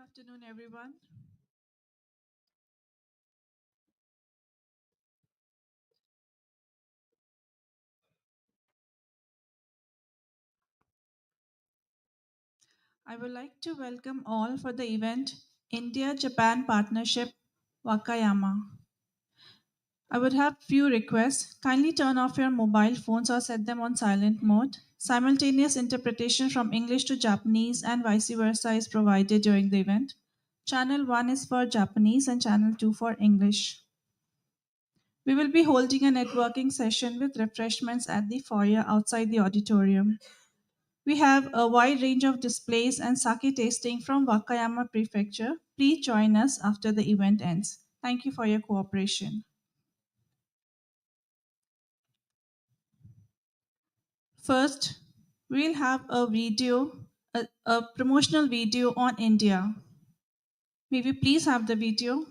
afternoon, everyone. I would like to welcome all for the event India Japan Partnership Wakayama. I would have few requests. Kindly turn off your mobile phones or set them on silent mode. Simultaneous interpretation from English to Japanese and vice versa is provided during the event. Channel 1 is for Japanese and channel 2 for English. We will be holding a networking session with refreshments at the foyer outside the auditorium. We have a wide range of displays and sake tasting from Wakayama Prefecture. Please join us after the event ends. Thank you for your cooperation. First, we'll have a promotional video on India. May we please have the video?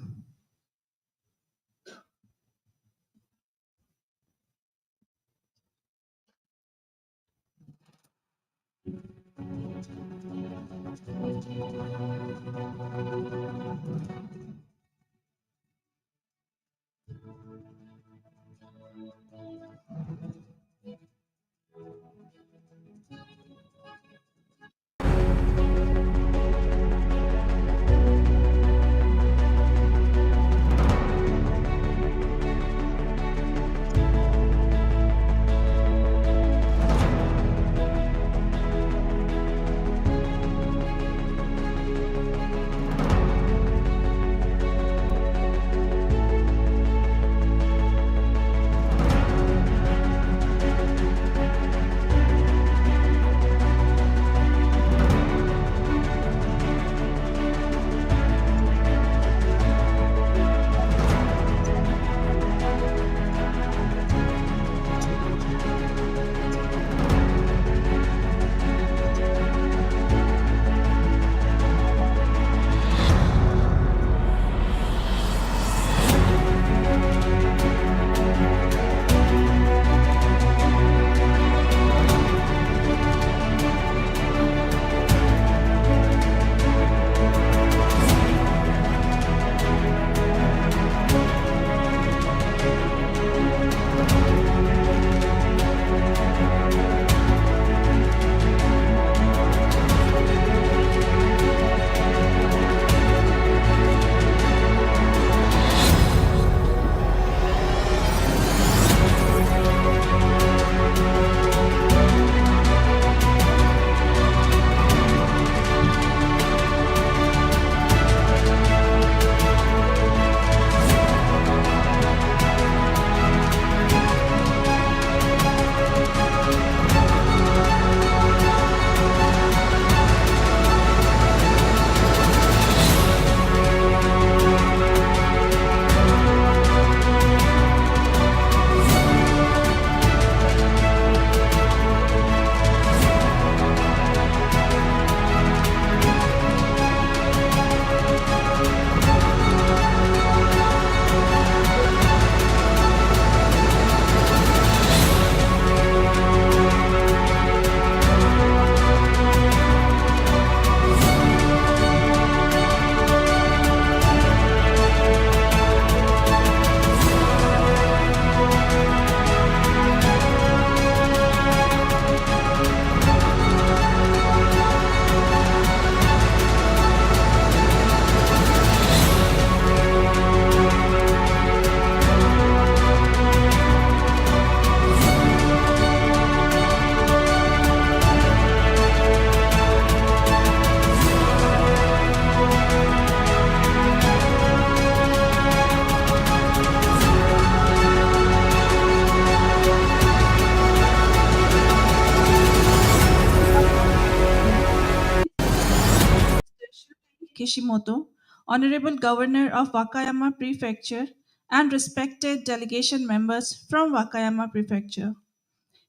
Kishimoto, Honorable Governor of Wakayama Prefecture, and respected delegation members from Wakayama Prefecture.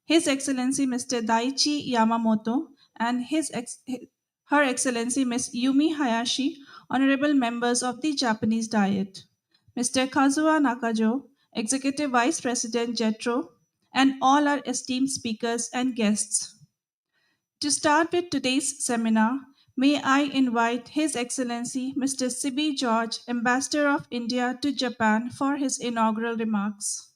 His Excellency Mr. Daichi Yamamoto and Her Excellency Ms. Yumi Hayashi, honorable members of the Japanese Diet, Mr. Kazuo Nakajo, Executive Vice President JETRO, and all our esteemed speakers and guests. To start with today's seminar, May I invite His Excellency Mr. Sibi George, Ambassador of India to Japan, for his inaugural remarks.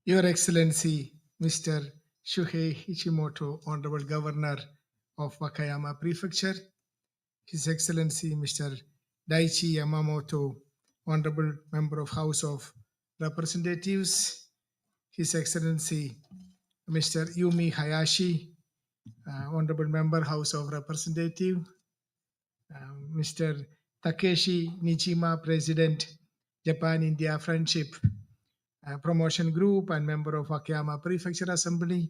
Your Excellency, Mr. Shuhei Hishimoto, Honorable Governor of Wakayama Prefecture, His Excellency, Mr. Daichi Yamamoto, Honorable Member of House of Representatives, His Excellency, Mr. Yumi Hayashi, Honorable Member, House of Representative, Mr. Takeshi Nijima, President, Japan-India Friendship Promotion Group and member of Wakayama Prefecture Assembly,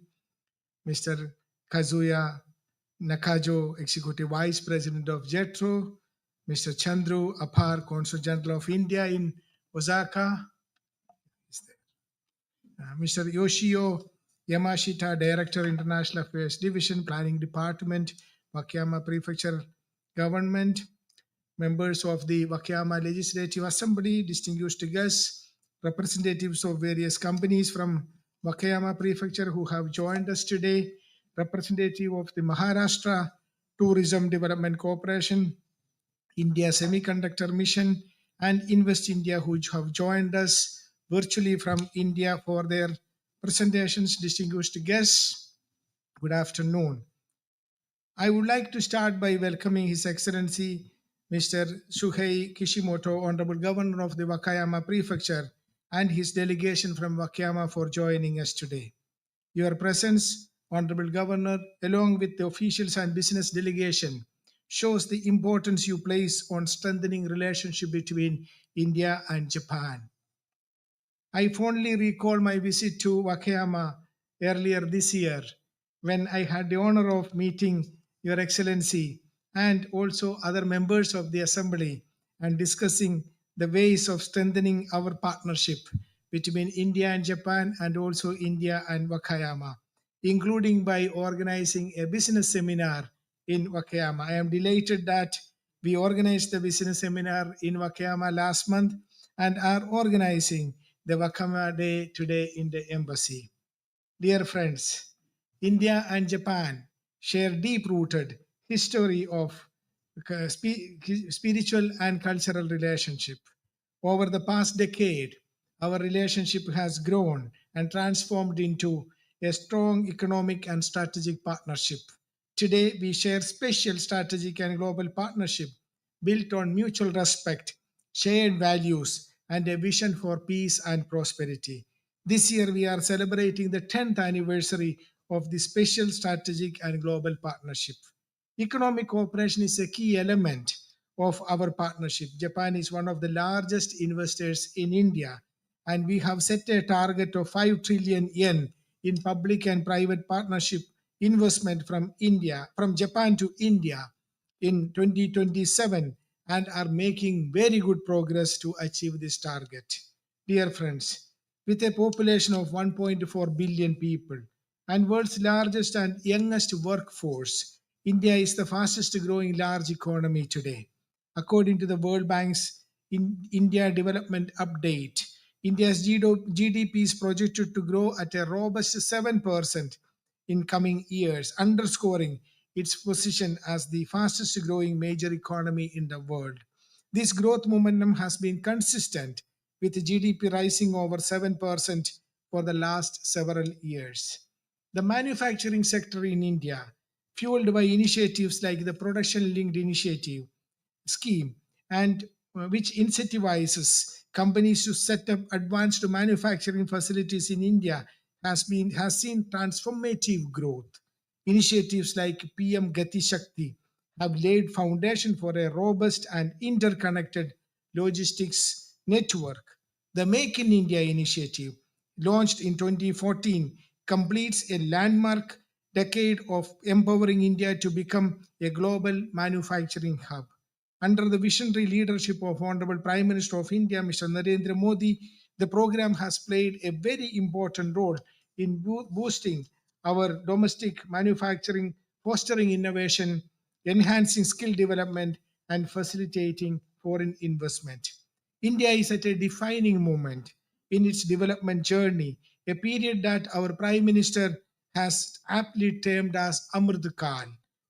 Mr. Kazuya Nakajo, Executive Vice President of JETRO, Mr. Chandru Apar, Consul General of India in Osaka, Mr. Yoshio Yamashita, Director, International Affairs Division, Planning Department, Wakayama Prefecture Government, members of the Wakayama Legislative Assembly, distinguished guests, representatives of various companies from Wakayama Prefecture who have joined us today, representative of the Maharashtra Tourism Development Corporation, India Semiconductor Mission, and Invest India who have joined us virtually from India for their presentations, distinguished guests. Good afternoon. I would like to start by welcoming His Excellency Mr. Shuhei Kishimoto, Honorable Governor of the Wakayama Prefecture, and his delegation from Wakayama for joining us today. Your presence, Honorable Governor, along with the officials and business delegation, shows the importance you place on strengthening relationship between India and Japan. I fondly recall my visit to Wakayama earlier this year when I had the honor of meeting Your Excellency and also other members of the Assembly and discussing the ways of strengthening our partnership between India and Japan and also India and Wakayama, including by organizing a business seminar in Wakayama. I am delighted that we organized the business seminar in Wakayama last month and are organizing the Wakayama Day today in the embassy. Dear friends, India and Japan share deep-rooted history of spiritual and cultural relationship. Over the past decade, our relationship has grown and transformed into a strong economic and strategic partnership. Today, we share special strategic and global partnership built on mutual respect, shared values, and a vision for peace and prosperity. This year, we are celebrating the 10th anniversary of the special strategic and global partnership. Economic cooperation is a key element of our partnership. Japan is one of the largest investors in India, and we have set a target of 5 trillion yen in public and private partnership investment from Japan to India in 2027, and are making very good progress to achieve this target. Dear friends, with a population of 1.4 billion people and world's largest and youngest workforce, India is the fastest growing large economy today. According to the World Bank's India Development Update, India's GDP is projected to grow at a robust 7% in coming years, underscoring its position as the fastest growing major economy in the world. This growth momentum has been consistent, with GDP rising over 7% for the last several years. The manufacturing sector in India, fueled by initiatives like the Production Linked Initiative scheme, and which incentivizes companies to set up advanced manufacturing facilities in India, has seen transformative growth. Initiatives like PM Gati Shakti have laid foundation for a robust and interconnected logistics network. The Make in India initiative, launched in 2014, completes a landmark decade of empowering India to become a global manufacturing hub. Under the visionary leadership of Honorable Prime Minister of India, Mr. Narendra Modi, the program has played a very important role in boosting our domestic manufacturing, fostering innovation, enhancing skill development, and facilitating foreign investment. India is at a defining moment in its development journey, a period that our Prime Minister has aptly termed as Amrit Kal,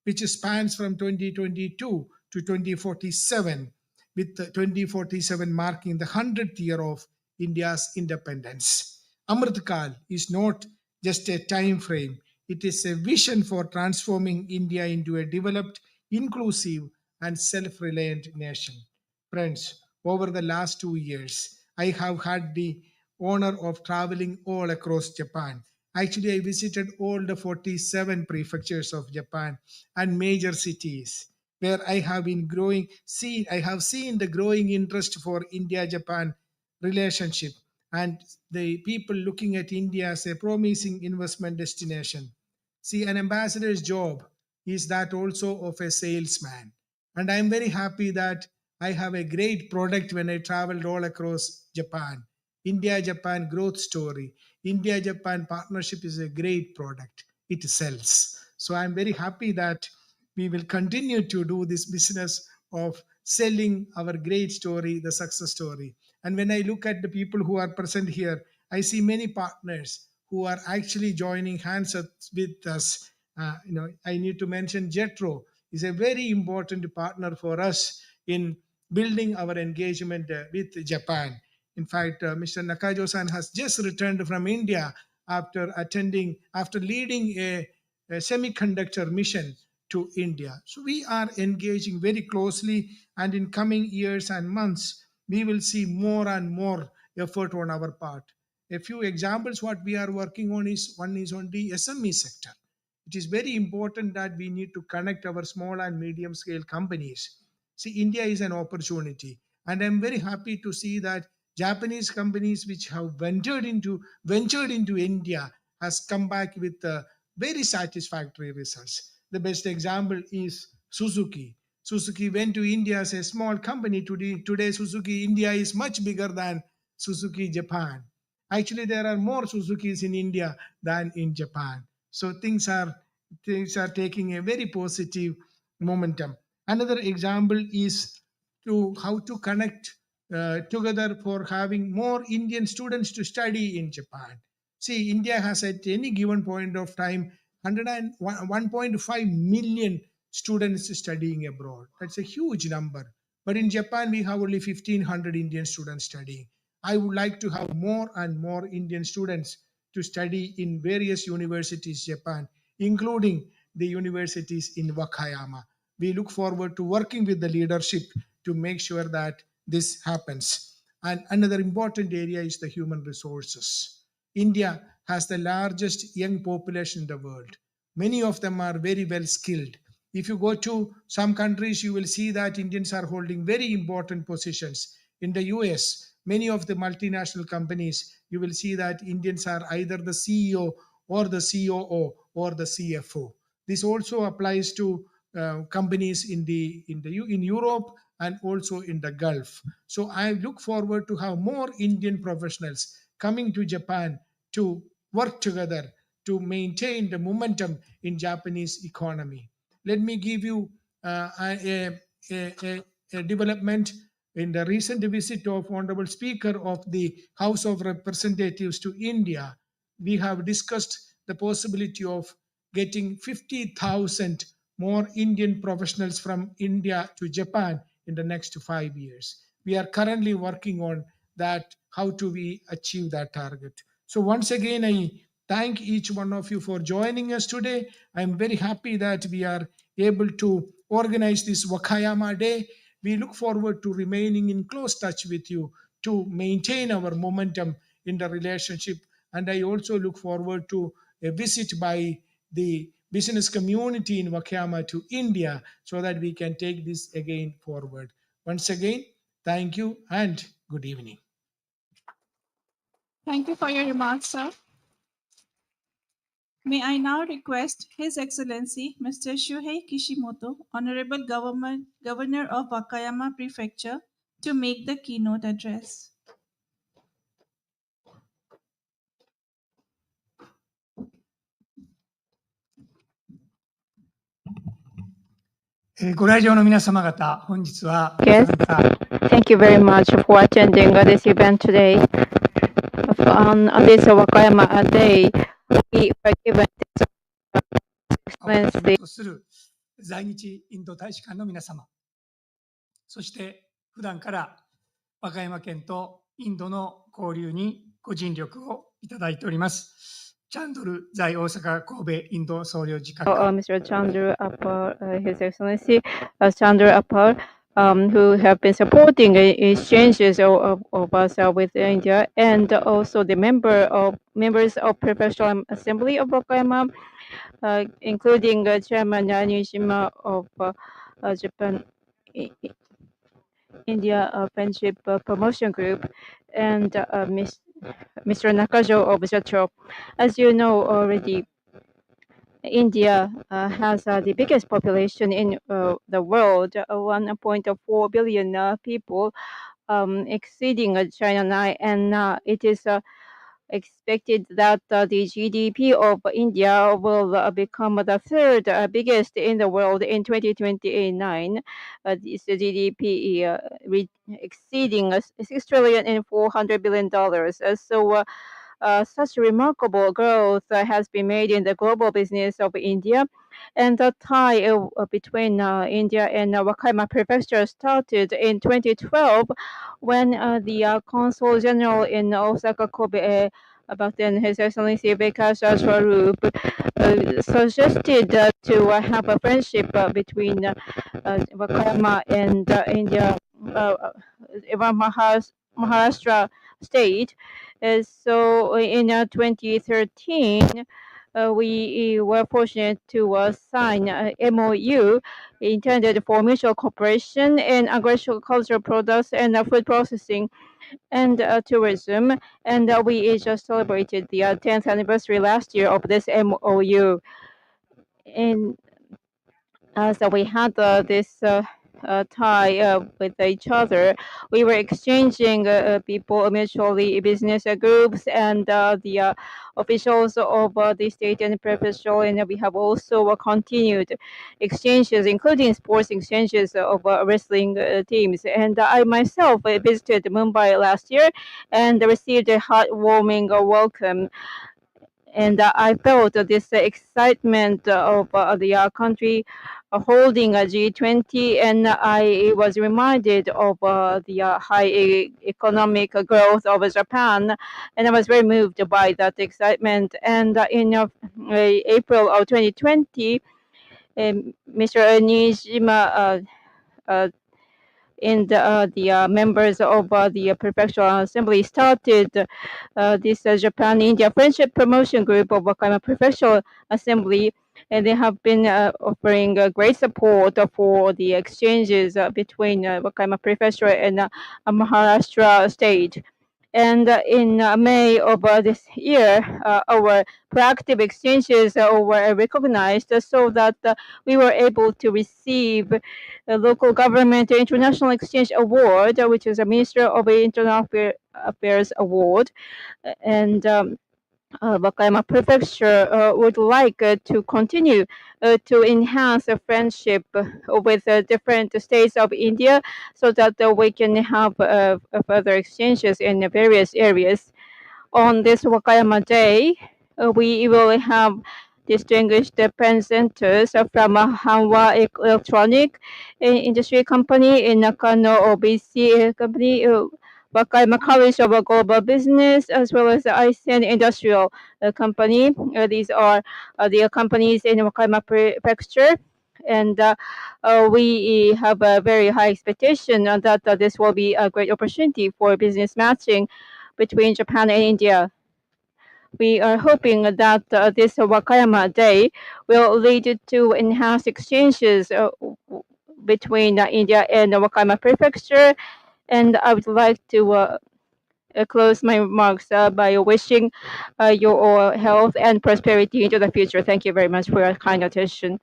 which spans from 2022 to 2047, with 2047 marking the 100th year of India's independence. Amrit Kal is not just a time frame, it is a vision for transforming India into a developed, inclusive, and self reliant nation. Friends, over the last 2 years, I have had the honor of traveling all across Japan. Actually, I visited all the 47 prefectures of Japan and major cities where I have seen the growing interest for India Japan relationship and the people looking at India as a promising investment destination. See, an ambassador's job is that also of a salesman. And I'm very happy that I have a great product when I traveled all across Japan. India Japan growth story. India Japan partnership is a great product. It sells. So I'm very happy that we will continue to do this business of selling our great story, the success story. And when I look at the people who are present here, I see many partners who are actually joining hands with us. I need to mention Jetro is a very important partner for us in building our engagement with Japan. In fact, Mr. Nakajo-san has just returned from India after leading a semiconductor mission to India. So we are engaging very closely, and in coming years and months, we will see more and more effort on our part. A few examples what we are working on is one is on the SME sector. It is very important that we need to connect our small and medium scale companies. See, India is an opportunity, and I'm very happy to see that Japanese companies which have ventured into India has come back with very satisfactory results. The best example is Suzuki. Suzuki went to India as a small company. Today Suzuki India is much bigger than Suzuki Japan. Actually, there are more Suzukis in India than in Japan. So things are taking a very positive momentum. Another example is to how to connect together for having more Indian students to study in Japan. See, India has at any given point of time 101.5 million students studying abroad. That's a huge number. But in Japan, we have only 1,500 Indian students studying. I would like to have more and more Indian students to study in various universities Japan, including the universities in Wakayama. We look forward to working with the leadership to make sure that this happens. And another important area is the human resources. India has the largest young population in the world. Many of them are very well skilled. If you go to some countries, you will see that Indians are holding very important positions. In the US, many of the multinational companies, you will see that Indians are either the CEO or the COO or the CFO. This also applies to companies in Europe and also in the Gulf. So I look forward to have more Indian professionals coming to Japan to work together to maintain the momentum in Japanese economy. Let me give you a development in the recent visit of Honorable Speaker of the House of Representatives to India. We have discussed the possibility of getting 50,000 more Indian professionals from India to Japan in the next 5 years. We are currently working on that. How do we achieve that target? So once again, I thank each one of you for joining us today. I'm very happy that we are able to organize this Wakayama Day. We look forward to remaining in close touch with you to maintain our momentum in the relationship. And I also look forward to a visit by the business community in Wakayama to India so that we can take this again forward. Once again, thank you and good evening. Thank you for your remarks, sir. May I now request His Excellency Mr. Shuhei Kishimoto, Honorable Governor of Wakayama Prefecture, to make the keynote address. ご来場の皆様方、本日は Yes, thank you very much for attending this event today. On this Wakayama Day, we were given this をは excellency じめとする在日インド大使館の皆様、そして普段から和歌山県とインドの交流にご尽力をいただいております。チャンドル在大阪神戸インド総領事閣下、Mr. Chandra Appar, His Excellency Chandra Appar, who have been supporting exchanges of us with India, and also the members of Prefectural Assembly of Wakayama, including Chairman Nishima of Japan India Friendship Promotion Group, and Mr. Nakajo of Jatro. As you know already, India has the biggest population in the world, 1.4 billion people, exceeding China now, and it is expected that the GDP of India will become the third biggest in the world in 2029. This GDP exceeding 6 trillion and 400 billion dollars. Such remarkable growth has been made in the global business of India, and the tie between India and Wakayama Prefecture started in 2012 when the Consul General in Osaka, Kobe, back then His Excellency Vikas Swarup, suggested to have a friendship between Wakayama and India, Maharashtra state. In 2013, we were fortunate to sign a MOU intended for mutual cooperation in agricultural products and food processing and tourism. And we just celebrated the 10th anniversary last year of this MOU. And so we had this tie with each other. We were exchanging people mutually, business groups, and the officials of the state and prefectural, and we have also continued exchanges, including sports exchanges of wrestling teams. And I myself visited Mumbai last year and received a heartwarming welcome, and I felt this excitement of the country holding a G20, and I was reminded of the high economic growth of Japan, and I was very moved by that excitement. And in April of 2020, Mr. Nishima and the members of the Prefectural Assembly started this Japan-India Friendship Promotion Group of Wakayama Prefectural Assembly, and they have been offering great support for the exchanges between Wakayama Prefecture and Maharashtra State. And in May of this year, our proactive exchanges were recognized so that we were able to receive the Local Government International Exchange Award, which is a Minister of Internal Affairs Award. And Wakayama Prefecture would like to continue to enhance a friendship with different states of India so that we can have further exchanges in various areas. On this Wakayama Day, we will have distinguished presenters from Hanwha Electronic Industry Company in Nakano OBC Company, Wakayama College of Global Business, as well as the ICN Industrial Company. These are the companies in Wakayama Prefecture. And we have a very high expectation that this will be a great opportunity for business matching between Japan and India. We are hoping that this Wakayama Day will lead to enhanced exchanges between India and Wakayama Prefecture. And I would like to close my remarks by wishing you all health and prosperity into the future. Thank you very much for your kind attention.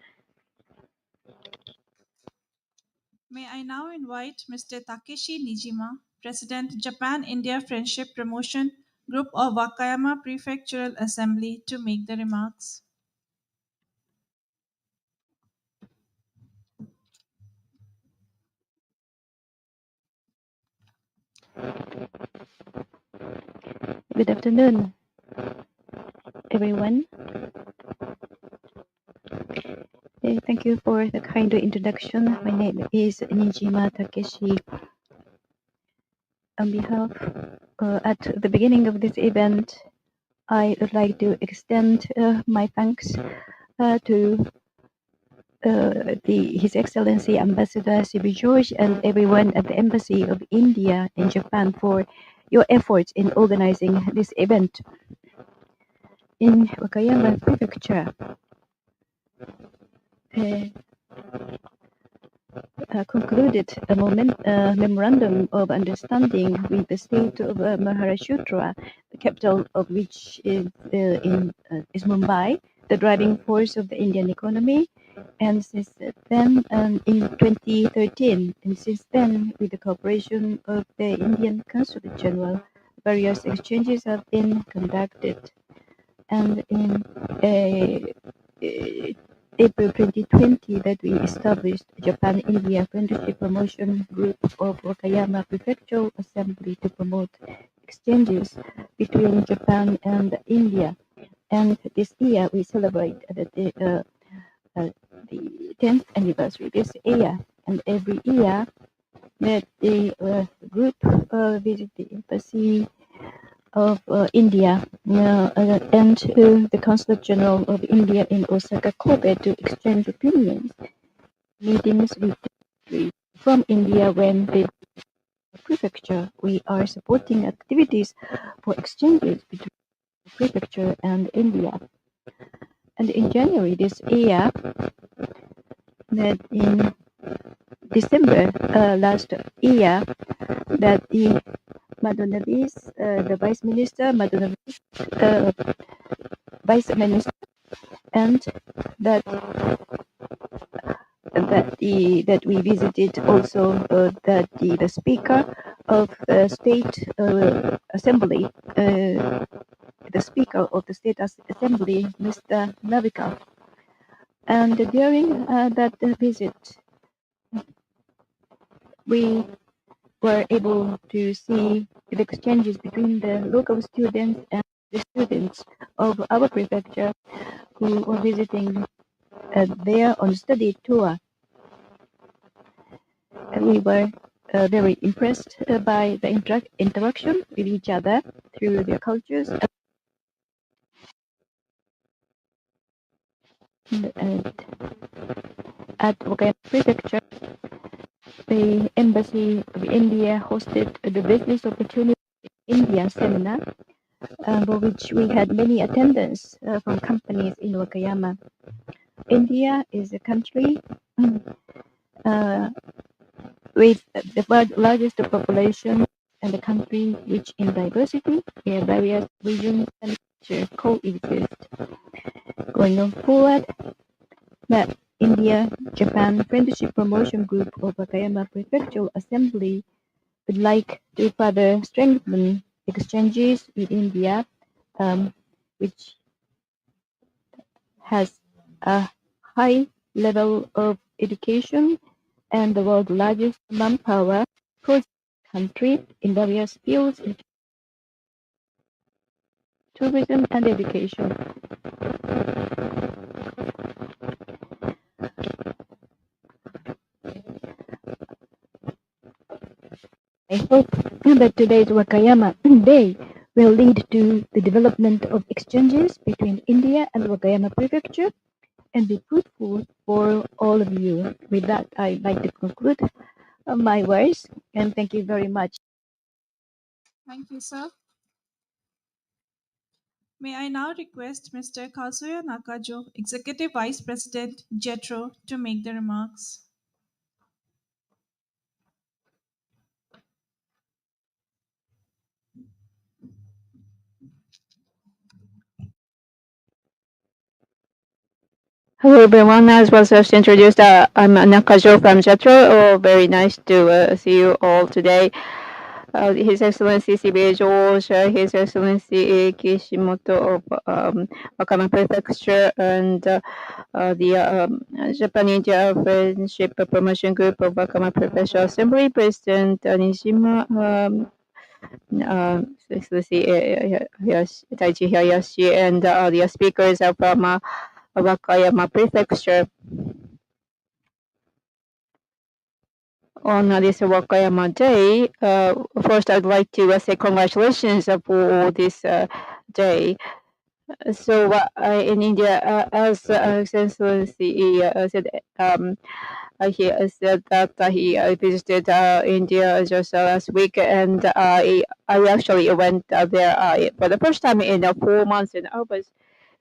May I now invite Mr. Takeshi Nijima, President, Japan-India Friendship Promotion Group of Wakayama Prefectural Assembly, to make the remarks. Good afternoon, everyone. Thank you for the kind introduction. My name is Nijima Takeshi. On behalf, at the beginning of this event, I would like to extend my thanks to His Excellency Ambassador Sibi George and everyone at the Embassy of India in Japan for your efforts in organizing this event. In Wakayama Prefecture, concluded a memorandum of understanding with the state of Maharashtra, the capital of which is Mumbai, the driving force of the Indian economy. And since then, in 2013, and since then, with the cooperation of the Indian Consulate General, various exchanges have been conducted. And in April 2020 that we established Japan-India Friendship Promotion Group of Wakayama Prefectural Assembly to promote exchanges between Japan and India. And this year we celebrate the 10th anniversary this year. And every year that the group visit the embassy of India and the Consulate General of India in Osaka, Kobe to exchange opinions, meetings with from India when they prefecture. We are supporting activities for exchanges between the prefecture and India. And in January this year, that in December last year, that the Madonavis, the Vice Minister, Madonavis, Vice Minister, and that we visited also that the Speaker of the State Assembly, the Speaker of the State Assembly, Mr. Navika, and during that visit, we were able to see the exchanges between the local students and the students of our prefecture who were visiting there on study tour. And we were very impressed by the interaction with each other through their cultures. And at Wakayama Prefecture, the Embassy of India hosted the Business Opportunity India seminar, for which we had many attendants from companies in Wakayama. India is a country with the largest population and a country rich in diversity, where various regions and cultures coexist. Going on forward, the India-Japan Friendship Promotion Group of Wakayama Prefectural Assembly would like to further strengthen exchanges with India, which has a high level of education and the world's largest manpower project country in various fields, in tourism and education. I hope that today's Wakayama Day will lead to the development of exchanges between India and Wakayama Prefecture and be fruitful for all of you. With that, I'd like to conclude my words and thank you very much. Thank you, sir. May I now request Mr. Kazuya Nakajo, Executive Vice President, JETRO, to make the remarks. Hello everyone, as was just introduced, I'm Nakajo from JETRO. Very nice to see you all today. His Excellency CBA George, His Excellency Kishimoto of Wakayama Prefecture, and the Japan-India Friendship Promotion Group of Wakayama Prefectural Assembly, President Nijima, Especially Taichi Hayashi, and the speakers are from Wakayama Prefecture. On this Wakayama Day, first I'd like to say congratulations for this day. So in India, as Excellency said, he said that he visited India just last week, and I actually went there for the first time in 4 months, and I was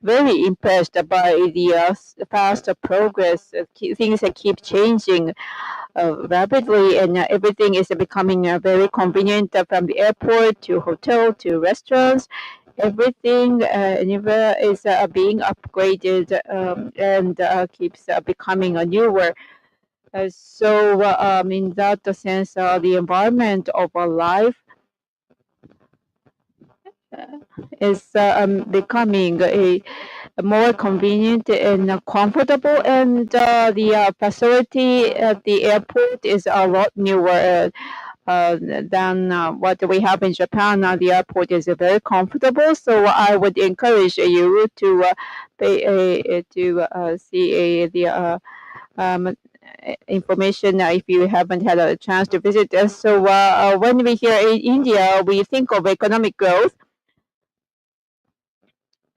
very impressed by the fast progress. Things that keep changing rapidly, and everything is becoming very convenient from the airport to hotel to restaurants. Everything anywhere is being upgraded and keeps becoming newer. So in that sense, the environment of our life is becoming a more convenient and comfortable, and the facility at the airport is a lot newer than what we have in Japan. The airport is very comfortable, so I would encourage you to see the information if you haven't had a chance to visit us. So when we hear in India, we think of economic growth,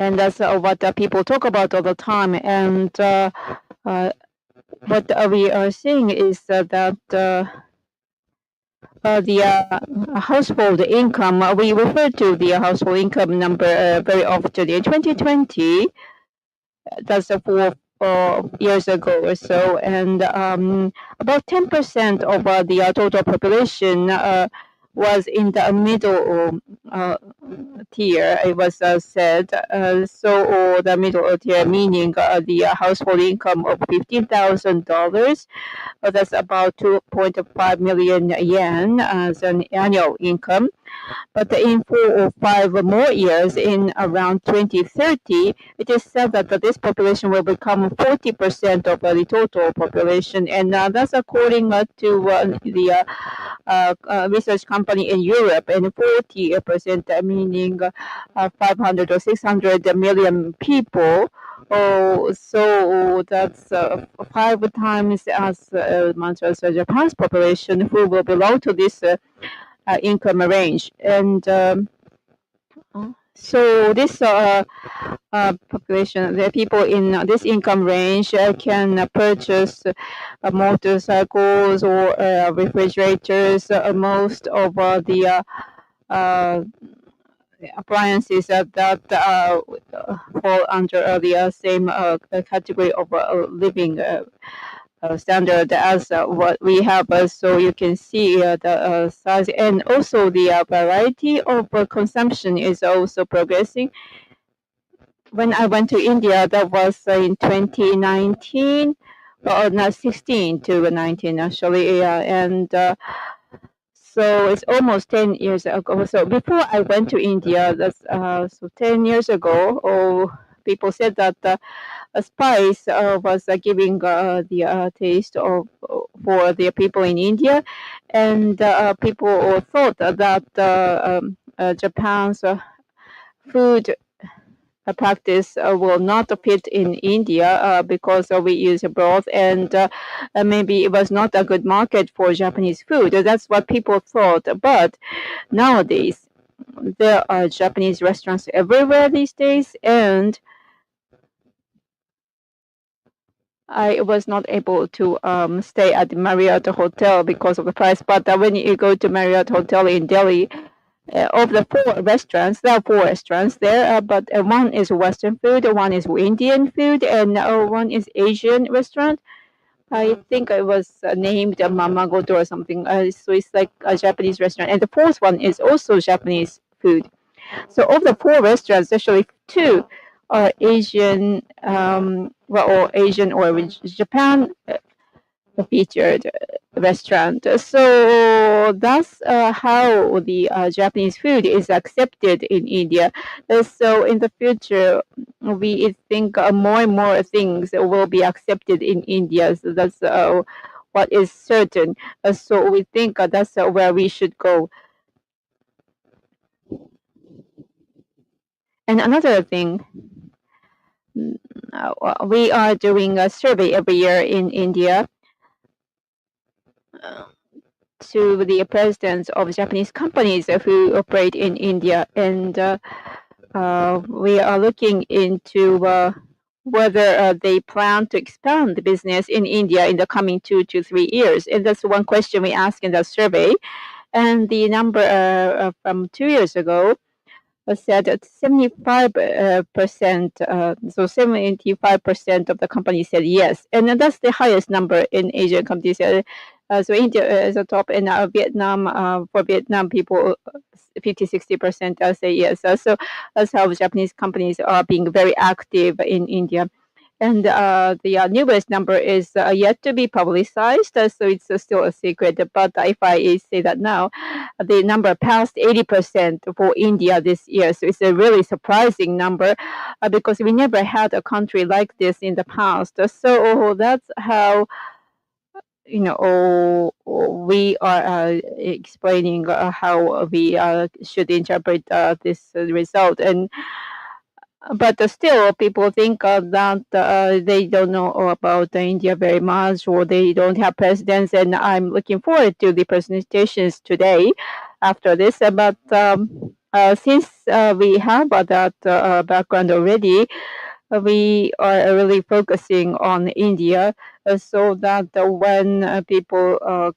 and that's what people talk about all the time. And what we are seeing is that the household income, we refer to the household income number very often. In 2020, that's 4 years ago or so, and about 10% of the total population was in the middle tier. It was said so. The middle tier meaning the household income of $15,000. That's about 2.5 million yen as an annual income. But in 4 or 5 more years, in around 2030, it is said that this population will become 40% of the total population, and that's according to the research company in Europe, and 40% meaning 500 or 600 million people. Oh, so that's 5 times as much as Japan's population who will belong to this income range. And so this population, the people in this income range can purchase motorcycles or refrigerators. Most of the appliances that fall under the same category of living standard as what we have. So you can see the size, and also the variety of consumption is also progressing. When I went to India, that was in 2019, or not 16 to 19 actually, and so it's almost 10 years ago. So before I went to India, that's so 10 years ago, people said that spice was giving the taste of for the people in India, and people thought that Japan's food practice will not fit in India because we use broth, and maybe it was not a good market for Japanese food. That's what people thought. But nowadays, there are Japanese restaurants everywhere these days, and I was not able to stay at the Marriott Hotel because of the price. But when you go to Marriott Hotel in Delhi, of the 4 restaurants, there are 4 restaurants there, but one is Western food, one is Indian food, and one is Asian restaurant. I think it was named Mamagoto or something. So it's like a Japanese restaurant, and the fourth one is also Japanese food. So of the 4 restaurants, actually 2 are Asian, or Asian or Japan featured restaurant. So that's how the Japanese food is accepted in India. So in the future, we think more and more things will be accepted in India. So that's what is certain. So we think that's where we should go. And another thing, we are doing a survey every year in India to the presidents of Japanese companies who operate in India, and we are looking into whether they plan to expand the business in India in the coming 2 to 3 years. And that's one question we ask in that survey. And the number from 2 years ago said that 75%, so 75% of the companies said yes. And that's the highest number in Asian companies. So India is the top, and Vietnam, for Vietnam people, 50-60% say yes. So that's how Japanese companies are being very active in India. And the newest number is yet to be publicized, so it's still a secret. But if I say that now, the number passed 80% for India this year. So it's a really surprising number because we never had a country like this in the past. So that's how we are explaining how we should interpret this result. And but still, people think that they don't know about India very much, or they don't have presidents. And I'm looking forward to the presentations today after this. But since we have that background already, we are really focusing on India so that when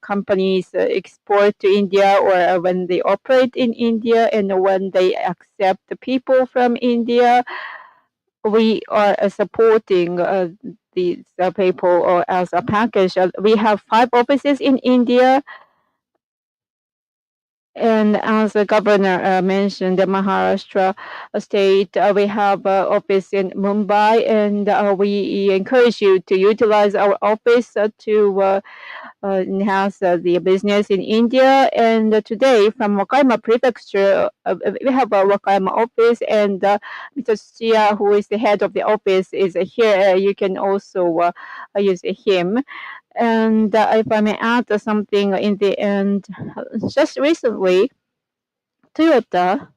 companies export to India, or when they operate in India, and when they accept the people from India, we are supporting these people as a package. We have 5 offices in India. And as the governor mentioned, the Maharashtra state, we have an office in Mumbai, and we encourage you to utilize our office to enhance the business in India. And today, from Wakayama Prefecture, we have a Wakayama office, and Mr. Chia, who is the head of the office, is here. You can also use him. And if I may add something in the end, just recently, Toyota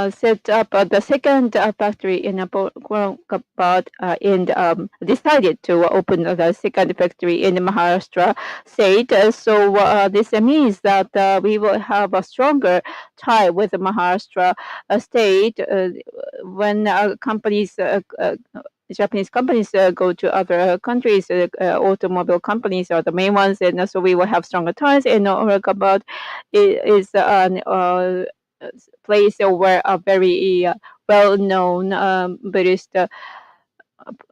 set up the second factory in Aurangabad, and decided to open the second factory in Maharashtra state. So this means that we will have a stronger tie with the Maharashtra state when Japanese companies go to other countries. Automobile companies are the main ones, and so we will have stronger ties. And Aurangabad is an place where a very well-known Buddhist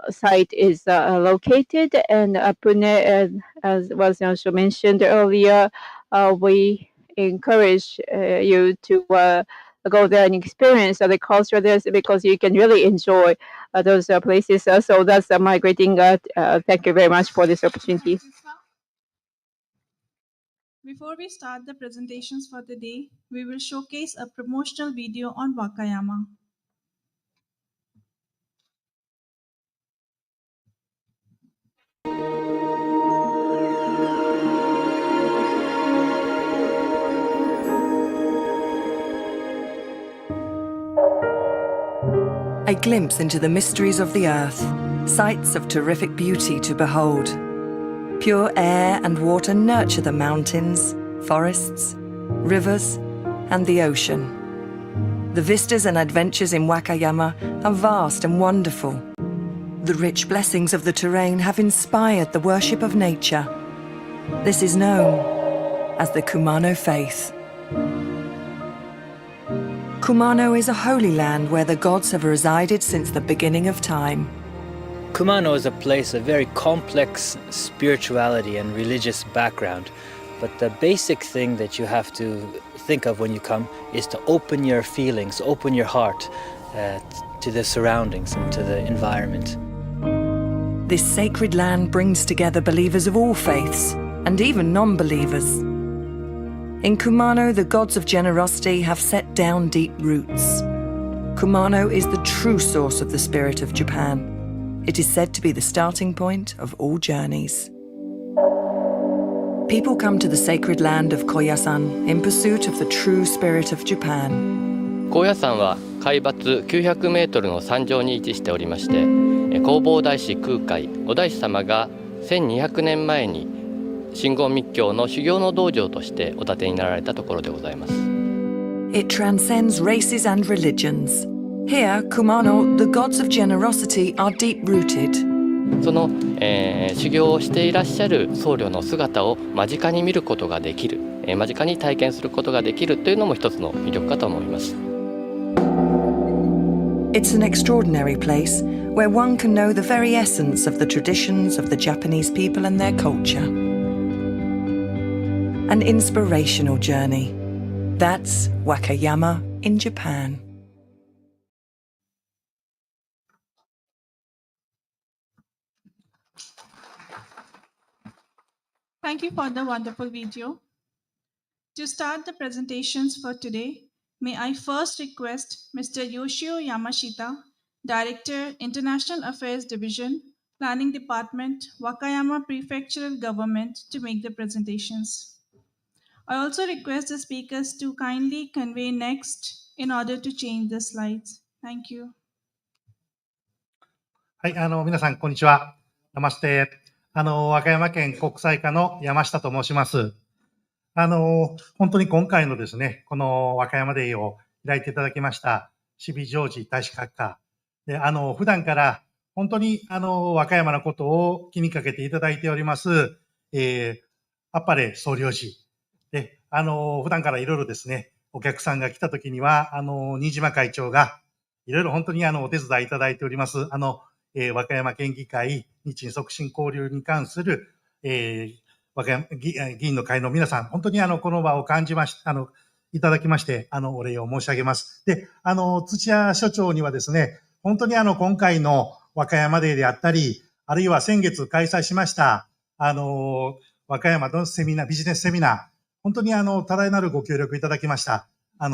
site is located. And Pune, as was also mentioned earlier, we encourage you to go there and experience the culture there, because you can really enjoy those places. So that's my greeting. Thank you very much for this opportunity. Before we start the presentations for the day, we will showcase a promotional video on Wakayama. A glimpse into the mysteries of the earth, sights of terrific beauty to behold. Pure air and water nurture the mountains, forests, rivers, and the ocean. The vistas and adventures in Wakayama are vast and wonderful. The rich blessings of the terrain have inspired the worship of nature. This is known as the Kumano faith. Kumano is a holy land where the gods have resided since the beginning of time. Kumano is a place of very complex spirituality and religious background, but the basic thing that you have to think of when you come is to open your feelings, open your heart to the surroundings and to the environment. This sacred land brings together believers of all faiths and even non-believers. In Kumano, the gods of generosity have set down deep roots. Kumano is the true source of the spirit of Japan. It is said to be the starting point of all journeys. people come to the sacred land of Koyasan in pursuit of the true spirit of Japan. 高野山は海抜900メートルの山上に位置しておりまして、弘法大師空海お大師様が1200年前に真言密教の修行の道場としてお建てになられたところでございます。It transcends races and religions. Here, Kumano, the gods of generosity are deep-rooted. その、修行をしていらっしゃる僧侶の姿を間近に見ることができる、間近に体験することができるというのも一つの魅力かと思います。It's an extraordinary place where one can know the very essence of the traditions of the Japanese people and their culture. An inspirational journey. That's Wakayama in Japan. Thank you for the wonderful video. To start the presentations for today, may I first request Mr. Yoshio Yamashita, Director, International Affairs Division, Planning Department, Wakayama Prefectural Government, to make the presentations. I also request the speakers to kindly convey next in order to change the slides. Thank you. はい、皆さん、こんにちは。ナマステ。和歌山県国際課の山下と申します。本当に今回のですね、この和歌山デーを開いていただきました、渋井ジョージ大使閣下。で、普段から本当に、和歌山のことを気にかけていただいております、あっぱれ総領事。で、普段からいろいろですね、お客さんが来た時には、新島会長が、いろいろ本当にお手伝いいただいております、和歌山県議会、日印促進交流に関する、和歌山議員の会の皆さん、本当にこの場をいただきまして、お礼を申し上げます。で、土屋所長にはですね、本当に今回の和歌山デーであったり、あるいは先月開催しました、和歌山のセミナー、ビジネスセミナー、本当に多大なるご協力いただきました。改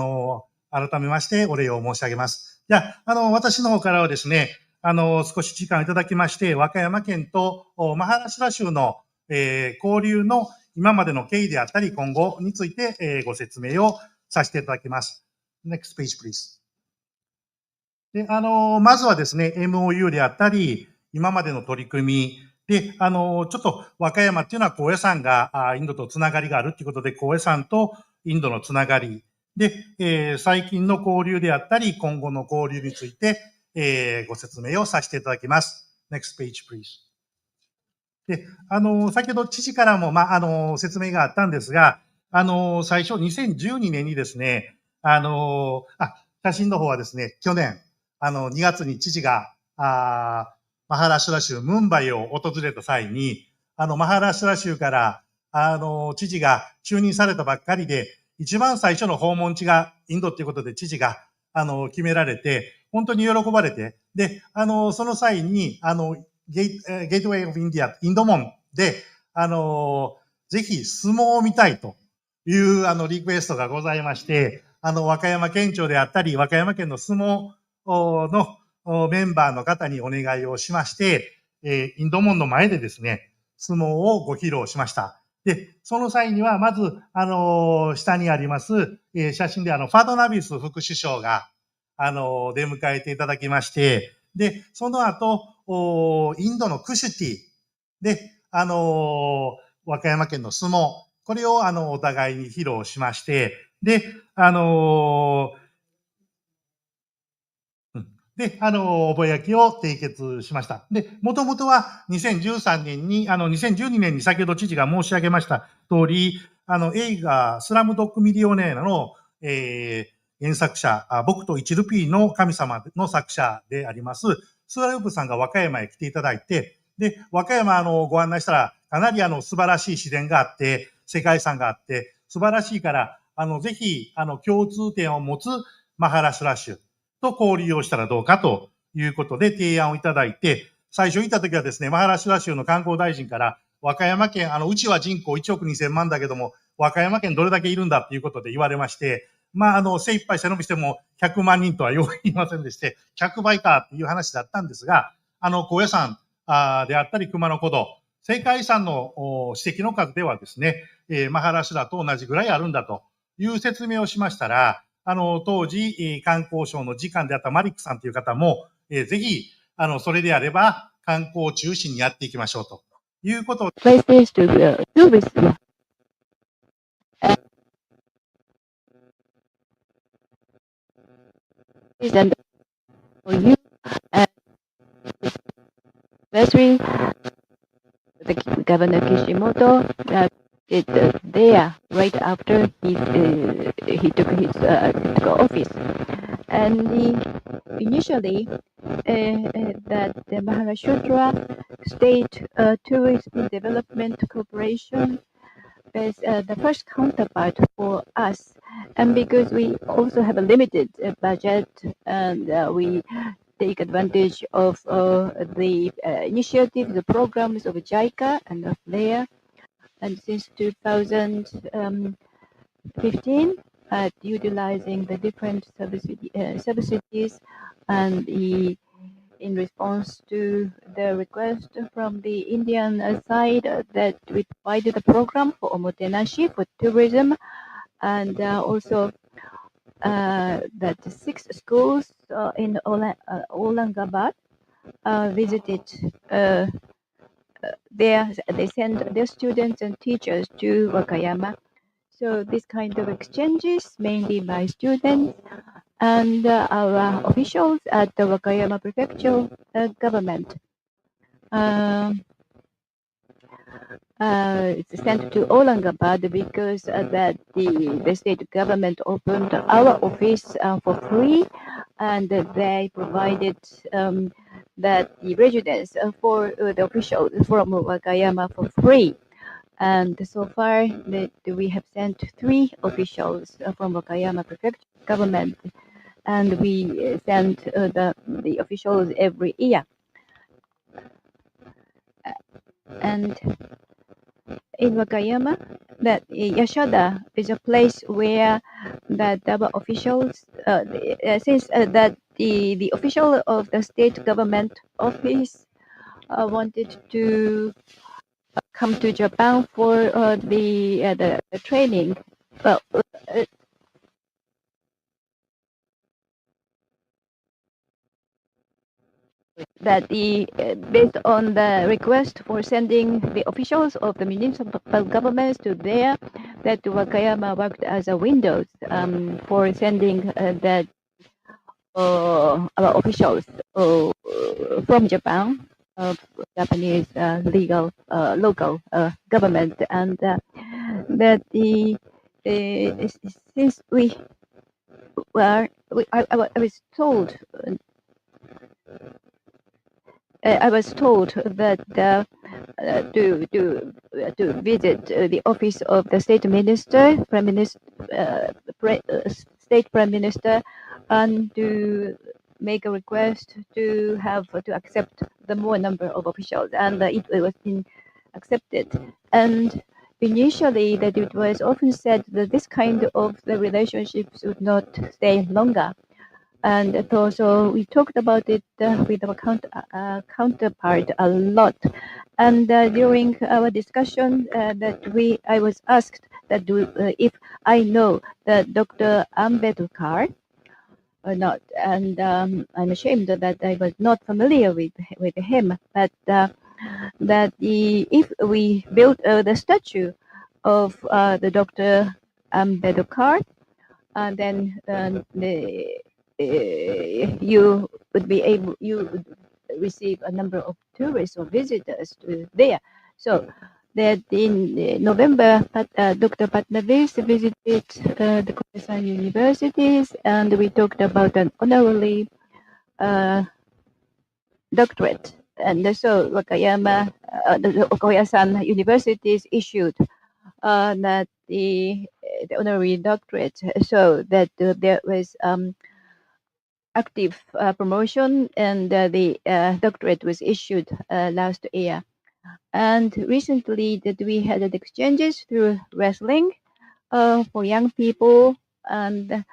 めましてお礼を申し上げます。じゃあ、私の方からはですね、少し時間をいただきまして、和歌山県とマハラシュラ州の交流の今までの経緯であったり、今後について、ご説明をさせていただきます。Next page, please. で、まずはですね、MOU であったり、今までの取り組み、で、ちょっと和歌山っていうのは高野山がインドとつながりがあるということで、高野山とインドのつながり、で、最近の交流であったり、今後の交流について、ご説明をさせていただきます。Next page, please. で、先ほど知事からも、説明があったんですが、最初2012年にですね、写真の方はですね、去年、2月に知事が、マハラシュラ州ムンバイを訪れた際に、マハラシュラ州から、知事が就任されたばっかりで、一番最初の訪問地がインドということで知事が、決められて、本当に喜ばれて、で、その際に、ゲートウェイオブインディア、インド門で、ぜひ相撲を見たいという、リクエストがございまして、和歌山県庁であったり、和歌山県の相撲のメンバーの方にお願いをしまして、インド門の前でですね、相撲をご披露しました。で、その際には、まず、下にあります、写真でファドナビス副首相が、出迎えていただきまして、で、その後、インドのクシュティで、和歌山県の相撲、これをお互いに披露しまして、で、覚書を締結しました。で、もともとは2013年に、2012年に先ほど知事が申し上げました通り、映画スラムドッグミリオネアの、原作者、僕と1ルピーの神様の作者であります、スワループさんが和歌山へ来ていただいて、で、和歌山ご案内したら、かなり素晴らしい自然があって、世界遺産があって、素晴らしいから、ぜひ、共通点を持つマハラシュラ州と交流をしたらどうかということで提案をいただいて、最初行った時はですね、マハラシュラ州の観光大臣から、和歌山県、うちは人口1億2000万だけども、和歌山県どれだけいるんだっていうことで言われまして、精一杯背伸びしても100万人とは言いませんでして、100倍かっていう話だったんですが、高野山であったり熊野古道、世界遺産の史跡の数ではですね、マハラシュラと同じぐらいあるんだという説明をしましたら、当時、観光省の次官であったマリックさんという方も、ぜひ、それであれば観光中心にやっていきましょうということを。places to do with. And for you, especially the Governor Kishimoto, did there right after he took his took office, and initially that the Maharashtra State Tourism Development Corporation is the first counterpart for us, and because we also have a limited budget, and we take advantage of the initiatives, the programs of JICA and of FLAIR, and since 2015, utilizing the different subsidies and in response to the request from the Indian side that we provided a program for omotenashi, for tourism, and also that 6 schools in Aurangabad visited they send their students and teachers to Wakayama. So this kind of exchanges, mainly by students and our officials at the Wakayama Prefectural government. It's sent to Aurangabad because that the state government opened our office for free, and they provided that the residence for the officials from Wakayama for free. And so far, we have sent 3 officials from Wakayama Prefecture government, and we send the officials every year. And in Wakayama, that Yashada is a place where that our officials, since that the official of the state government office wanted to come to Japan for the training. Well, that based on the request for sending the officials of the municipal governments to there, that Wakayama worked as a windows for sending that our officials from Japan, Japanese legal local government, and that since we were, I was told. I was told that to visit the office of the state minister, prime minister, state prime minister, and to make a request to accept the more number of officials, and it was been accepted. And initially, that it was often said that this kind of the relationships would not stay longer. And also we talked about it with our counterpart a lot. And during our discussion, I was asked that if I know that Dr. Ambedkar or not, and I'm ashamed that I was not familiar with him. But if we build the statue of the Dr. Ambedkar, then you would receive a number of tourists or visitors to there. So that in November, Dr. Patnavis visited the Koyasan universities, and we talked about an honorary doctorate. And so Wakayama, the Koyasan universities issued that the honorary doctorate, so that there was active promotion, and the doctorate was issued last year. And recently that we had exchanges through wrestling for young people, and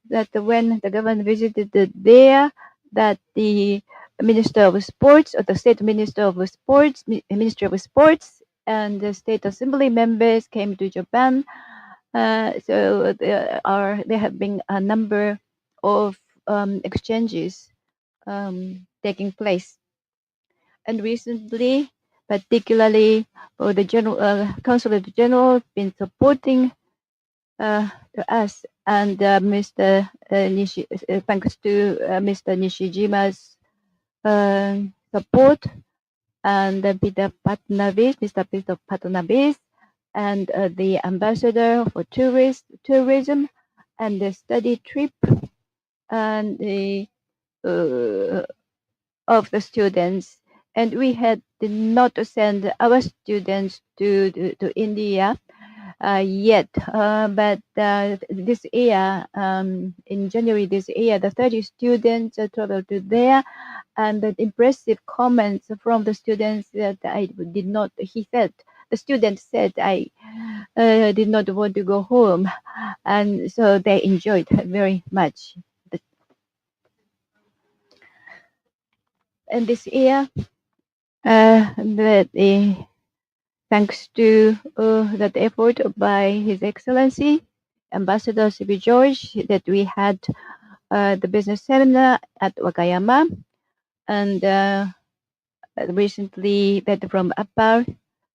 that when the government visited there, that the Minister of Sports, or the State Minister of Sports, Ministry of Sports, and the State Assembly members came to Japan. So there have been a number of exchanges taking place. And recently, particularly the Consulate General been supporting to us, and Mr. Thanks to Mr. Nishijima's support, and Mr. Peter Patnavis, and the ambassador for tourism, and the study trip, and the of the students. And we did not send our students to India yet, but this year, in January this year, the 30 students traveled to there, and the impressive comments from the students that I did not. The student said I did not want to go home, and so they enjoyed very much. And this year, thanks to that effort by His Excellency Ambassador C.B. George, that we had the business seminar at Wakayama, and recently that from Upper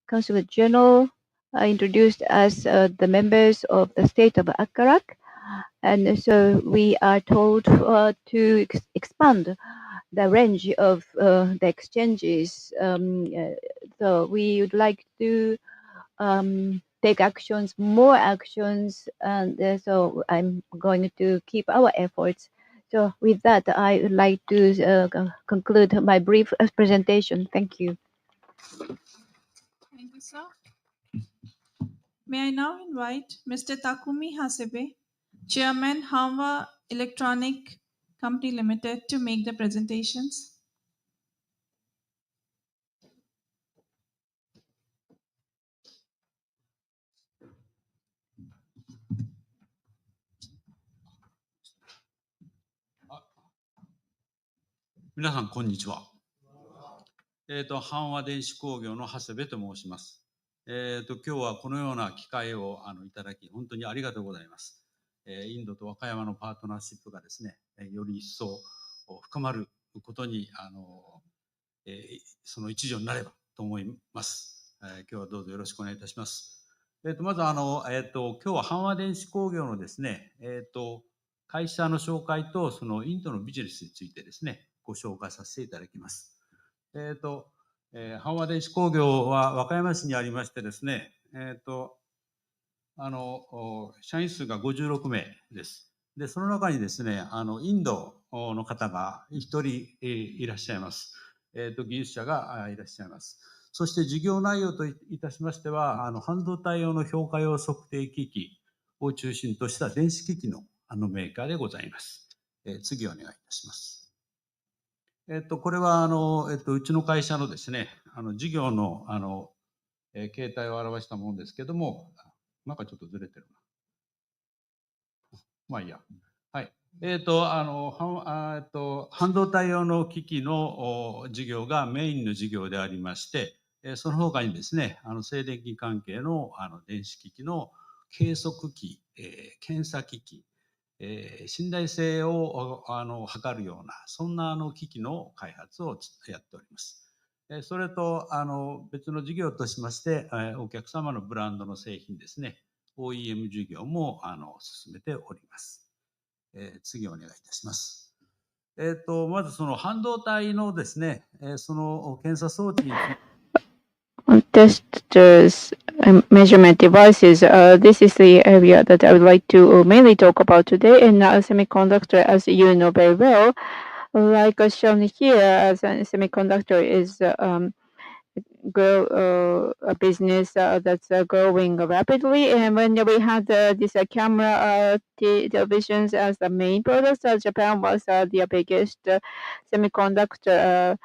Consulate General introduced us the members of the state of Akarak, and so we are told to expand the range of the exchanges. So we would like to take more actions, and so I'm going to keep our efforts. So with that, I would like to conclude my brief presentation. Thank you. Thank you, sir. May I now invite Mr. Takumi Hasebe, Chairman, Hanwha Electronic Company Limited, to make the presentations.皆さん、こんにちは。阪和電子工業の長谷部と申します。今日はこのような機会をいただき、本当にありがとうございます。インドと和歌山のパートナーシップがですね、より一層深まることに、その一助になればと思います。今日はどうぞよろしくお願いいたします。まず今日は阪和電子工業のですね、会社の紹介とそのインドのビジネスについてですね、ご紹介させていただきます。阪和電子工業は和歌山市にありましてですね、社員数が56名です。で、その中にですね、インドの方が1人いらっしゃいます。技術者がいらっしゃいます。そして事業内容といたしましては、半導体用の評価用測定機器を中心とした電子機器のメーカーでございます。次お願いいたします。これはうちの会社のですね、事業の形態を表したものですけども、なんかちょっとずれてるな。まあいいや。はい。半導体用の機器の事業がメインの事業でありまして、その他にですね、静電気関係の電子機器の計測機、検査機器、信頼性を測るような、そんな機器の開発をやっております。それと別の事業としまして、お客様のブランドの製品ですね、OEM 事業も進めております。次お願いいたします。まずその半導体のですね、その検査装置にTesters and measurement devices. This is the area that I would like to mainly talk about today. In semiconductor, as you know very well, like shown here, as a semiconductor is a business that's growing rapidly. And when we had this camera televisions as the main products, Japan was the biggest semiconductor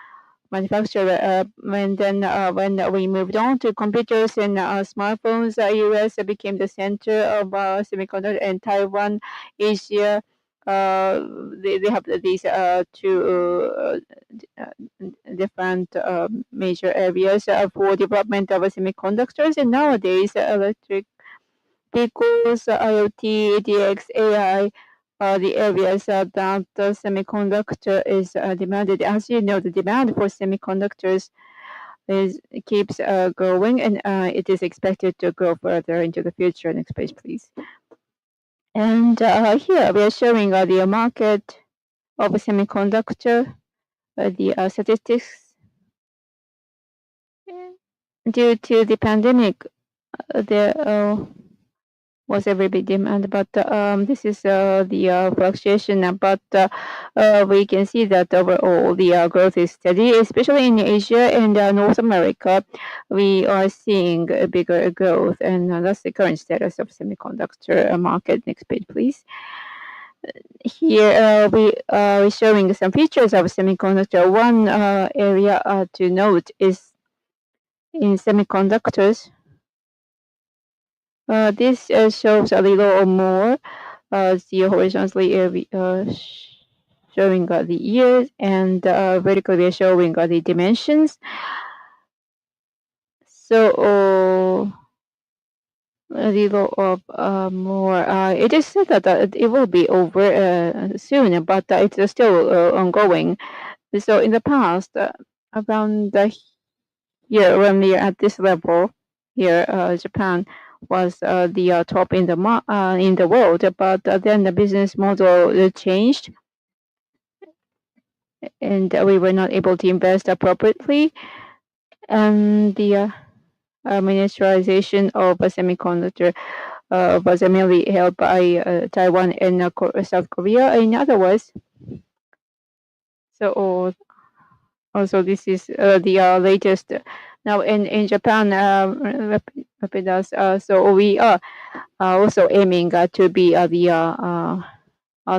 manufacturer. And then when we moved on to computers and smartphones, US became the center of semiconductor, and Taiwan, Asia they have these two different major areas for development of semiconductors. And nowadays, electric vehicles, IoT, DX, AI are the areas that the semiconductor is demanded. As you know, the demand for semiconductors keeps growing, and it is expected to grow further into the future. Next page, please. And here we are showing the market of semiconductor, the statistics. Due to the pandemic, there was a very big demand, but this is the fluctuation. But we can see that overall the growth is steady, especially in Asia and North America. We are seeing a bigger growth, and that's the current status of semiconductor market. Next page, please. Here we are showing some features of semiconductor. One area to note is in semiconductors. This shows a little more the horizontally showing the years, and vertically we are showing the dimensions. So a little of more. It is said that it will be over soon, but it's still ongoing. So in the past, around the year when we are at this level, here Japan was the top in the world, but then the business model changed, and we were not able to invest appropriately, and the miniaturization of a semiconductor was mainly held by Taiwan and South Korea. In other words, so also this is the latest. Now in Japan, Rapidas, so we are also aiming to be the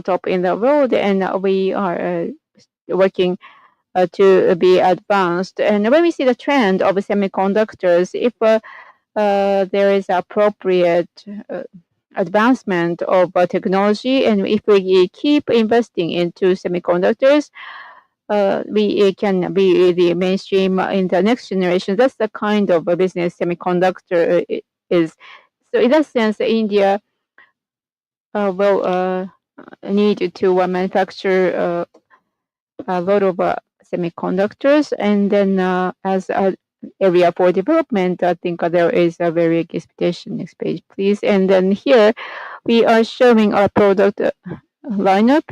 top in the world, and we are working to be advanced. And when we see the trend of semiconductors, if there is appropriate advancement of technology, and if we keep investing into semiconductors, we can be the mainstream in the next generation. That's the kind of a business semiconductor is. So in that sense, India will need to manufacture a lot of semiconductors, and then as an area for development, I think there is a very big expectation. Next page, please. And then here we are showing our product lineup.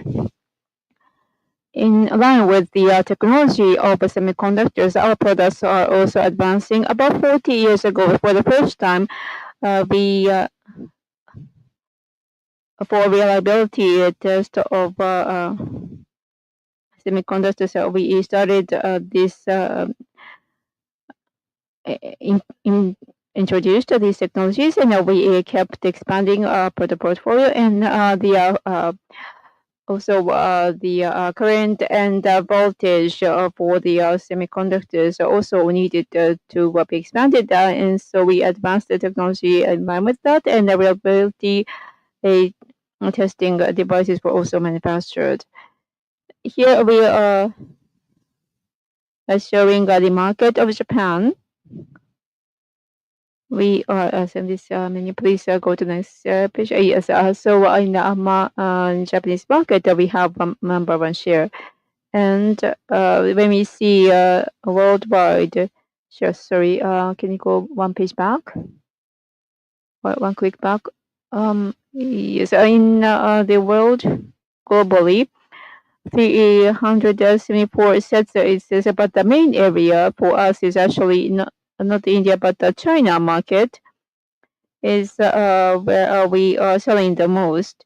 In line with the technology of semiconductors, our products are also advancing. About 40 years ago, for the first time, we for reliability test of semiconductors, we started this introduced these technologies, and we kept expanding the portfolio, and also the current and voltage for the semiconductors also needed to be expanded, and so we advanced the technology in line with that, and the reliability testing devices were also manufactured. Here we are showing the market of Japan. We are in this menu. Please go to the next page. Yes, so in the Japanese market, we have number one share. And when we see worldwide, sure, sorry, can you go one page back? One click back. Yes, in the world globally, 374 sets is about the main area for us is actually not India, but the China market is where we are selling the most.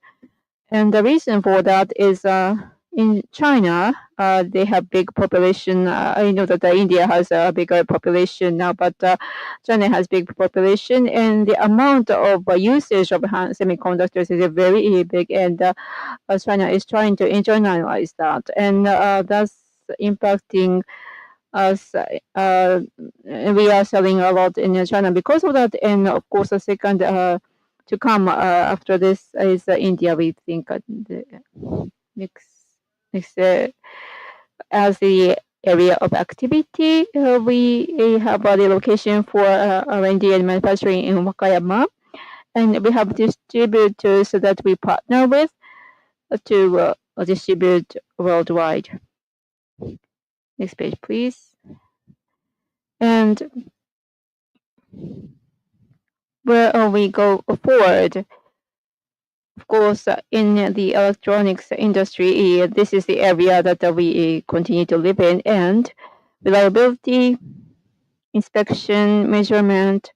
And the reason for that is in China, they have big population. I know that India has a bigger population now, but China has big population, and the amount of usage of semiconductors is very big, and China is trying to internalize that, and that's impacting us. We are selling a lot in China because of that, and of course, the second to to come after this is India. We think the next as the area of activity, we have the location for R&D and manufacturing in Wakayama, and we have distributors that we partner with to distribute worldwide. Next page, please. And where we go forward, of course, in the electronics industry, this is the area that we continue to live in, and reliability, inspection, measurement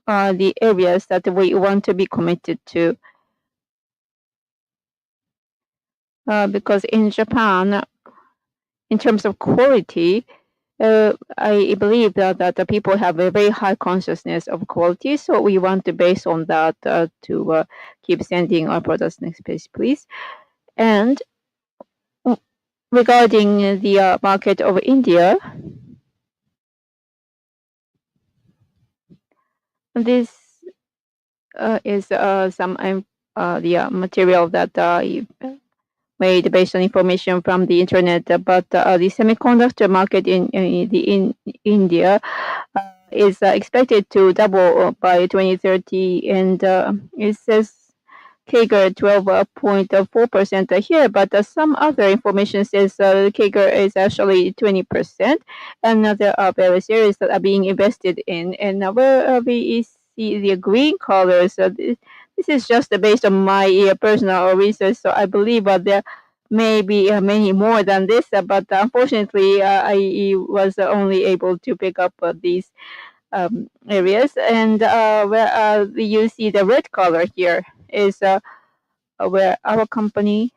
are the areas that we want to be committed to. Because in Japan, in terms of quality, I believe that the people have a very high consciousness of quality, so we want to base on that to keep sending our products. Next page, please. And regarding the market of India, this is some the material that I made based on information from the internet. But the semiconductor market in India is expected to double by 2030, and it says CAGR 12.4% here, but some other information says CAGR is actually 20%, and there are various areas that are being invested in. And where we see the green colors, this is just based on my personal research, so I believe there may be many more than this, but unfortunately, I was only able to pick up these areas. And where you see the red color here is where our company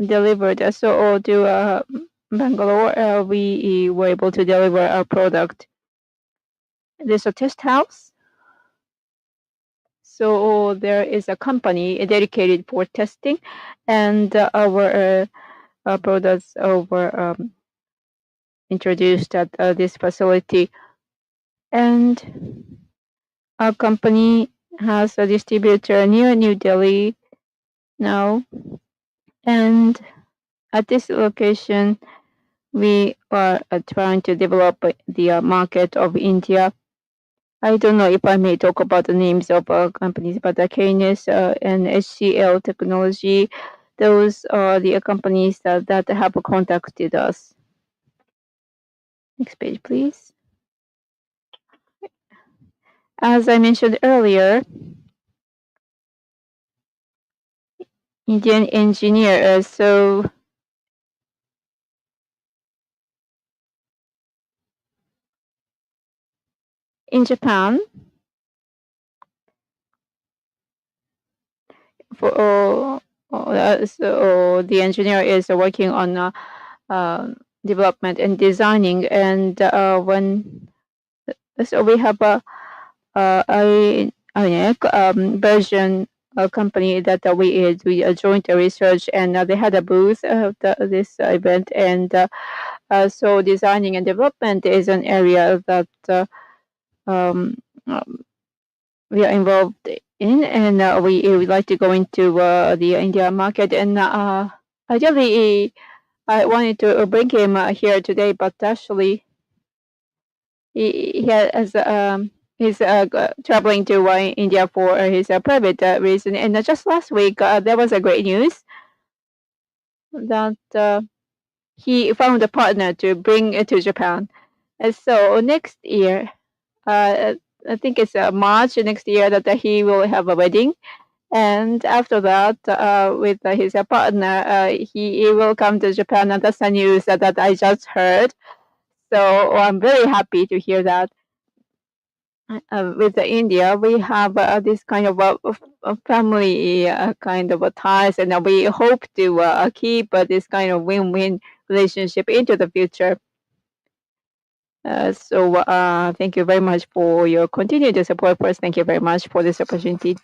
delivered. So to Bangalore, we were able to deliver our product. There's a test house. So there is a company dedicated for testing, and our products were introduced at this facility. And our company has a distributor near New Delhi now. And at this location, we are trying to develop the market of India. I don't know if I may talk about the names of companies, but KNS and HCL Technology, those are the companies that have contacted us. Next page, please. As I mentioned earlier, Indian engineer. So in Japan, for so the engineer is working on development and designing, and when so we have a version company that we do a joint research, and they had a booth of this event, and so designing and development is an area that um, we are involved in, and we would like to go into the India market. And ideally, I wanted to bring him here today, but actually, he has he's traveling to India for his private reason. And just last week, there was a great news that he found a partner to bring it to Japan. And so next year, I think it's March next year that he will have a wedding. And after that, with his partner, he will come to Japan. And that's the news that I just heard. So I'm very happy to hear that. With India, we have this kind of a family kind of a ties, and we hope to keep this kind of win-win relationship into the future. So thank you very much for your continued support for us. Thank you very much for this opportunity.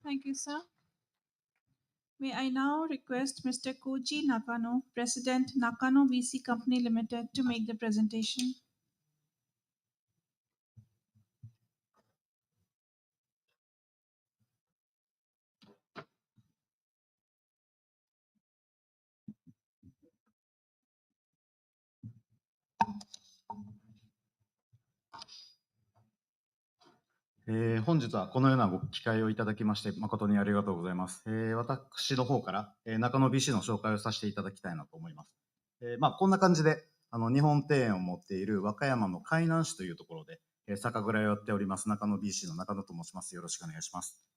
Thank you, sir. May I now request Mr. Koji Nakano, President, Nakano VC Company Limited, to make the presentation. 本日はこのようなご機会をいただきまして誠にありがとうございます。私の方から、中野 BC の紹介をさせていただきたいなと思います。こんな感じで日本庭園を持っている和歌山の海南市というところで、酒蔵をやっております中野 BC の中野と申します。よろしくお願いします。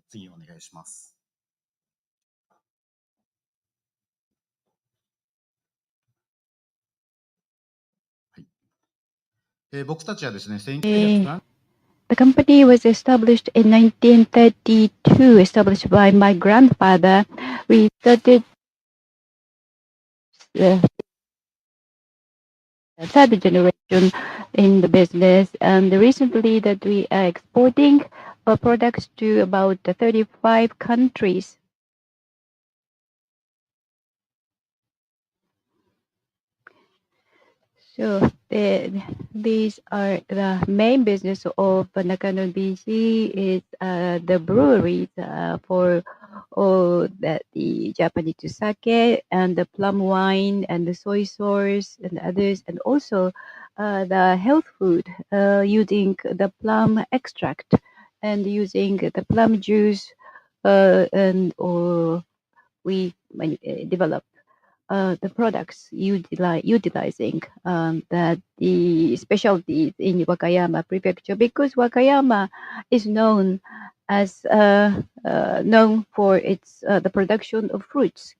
次お願いします。僕たちはですね、1930 The company was established in 1932, established by my grandfather. We started the third generation in the business, and recently that we are exporting our products to about 35 countries. So these are the main business of Nakano BC is the breweries for the Japanese sake and the plum wine and the soy sauce and others, and also the health food using the plum extract and using the plum juice or we develop the products utilizing the specialties in Wakayama Prefecture, because Wakayama is known as known for its the production of fruits,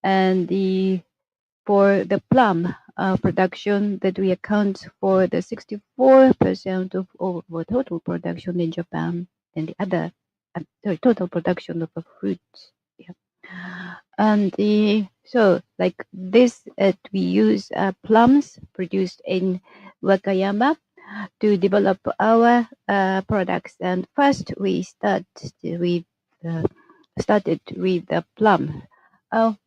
and for the plum production that we account for the 64% of all the total production in Japan, and the other total production of the fruits. Yeah. And so like this, we use plums produced in Wakayama to develop our products. And first, we started with the plum.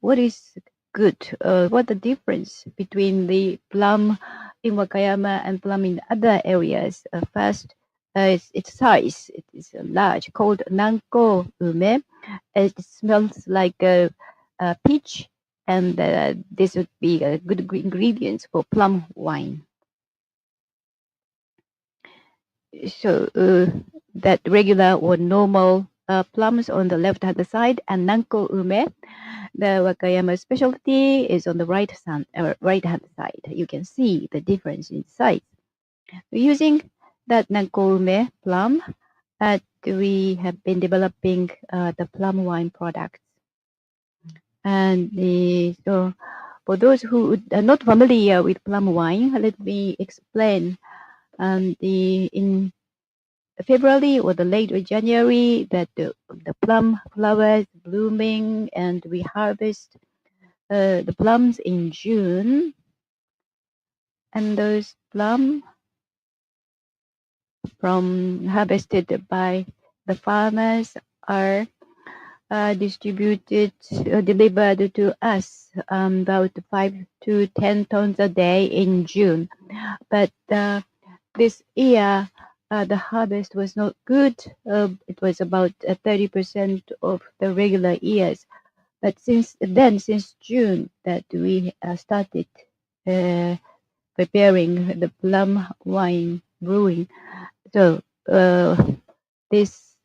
What is good? What the difference between the plum in Wakayama and plum in other areas? First, its size. It is large, called nanko ume. It smells like a peach, and this would be good ingredients for plum wine. So that regular or normal plums on the left-hand side, and nanko ume, the Wakayama specialty, is on the right-hand side. You can see the difference in size. Using that nanko ume plum, we have been developing the plum wine products. And so for those who are not familiar with plum wine, let me explain. In February or the late January, that the plum flowers blooming, and we harvest the plums in June. And those plum harvested by the farmers are delivered to us about 5 to 10 tons a day in June. But this year, the harvest was not good. It was about 30% of the regular years. But since June, that we started preparing the plum wine brewing. So this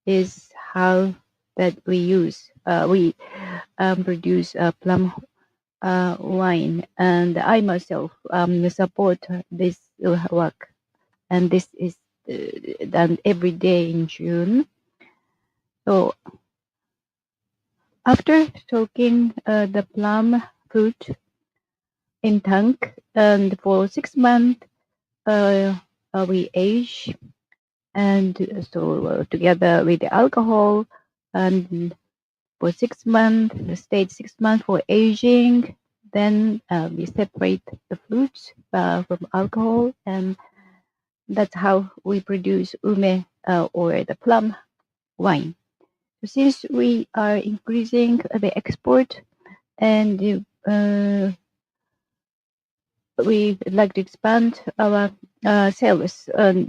is how that we produce plum wine, and I myself support this work, and this is done every day in June. So after soaking the plum fruit in tank, and for 6 months we age, and so together with the alcohol, and for 6 months, stayed 6 months for aging. Then we separate the fruits from alcohol, and that's how we produce ume or the plum wine. Since we are increasing the export, and we like to expand our sales, and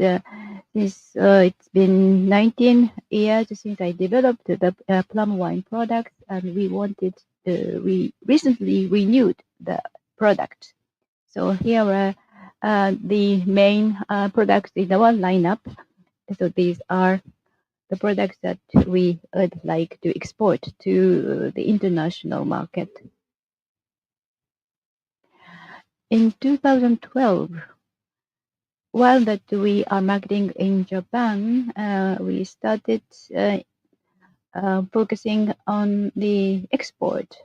since it's been 19 years since I developed the plum wine product, and we recently renewed the product. So here are the main products in our lineup. So these are the products that we would like to export to the international market. In 2012, while that we are marketing in Japan, we started focusing on the export.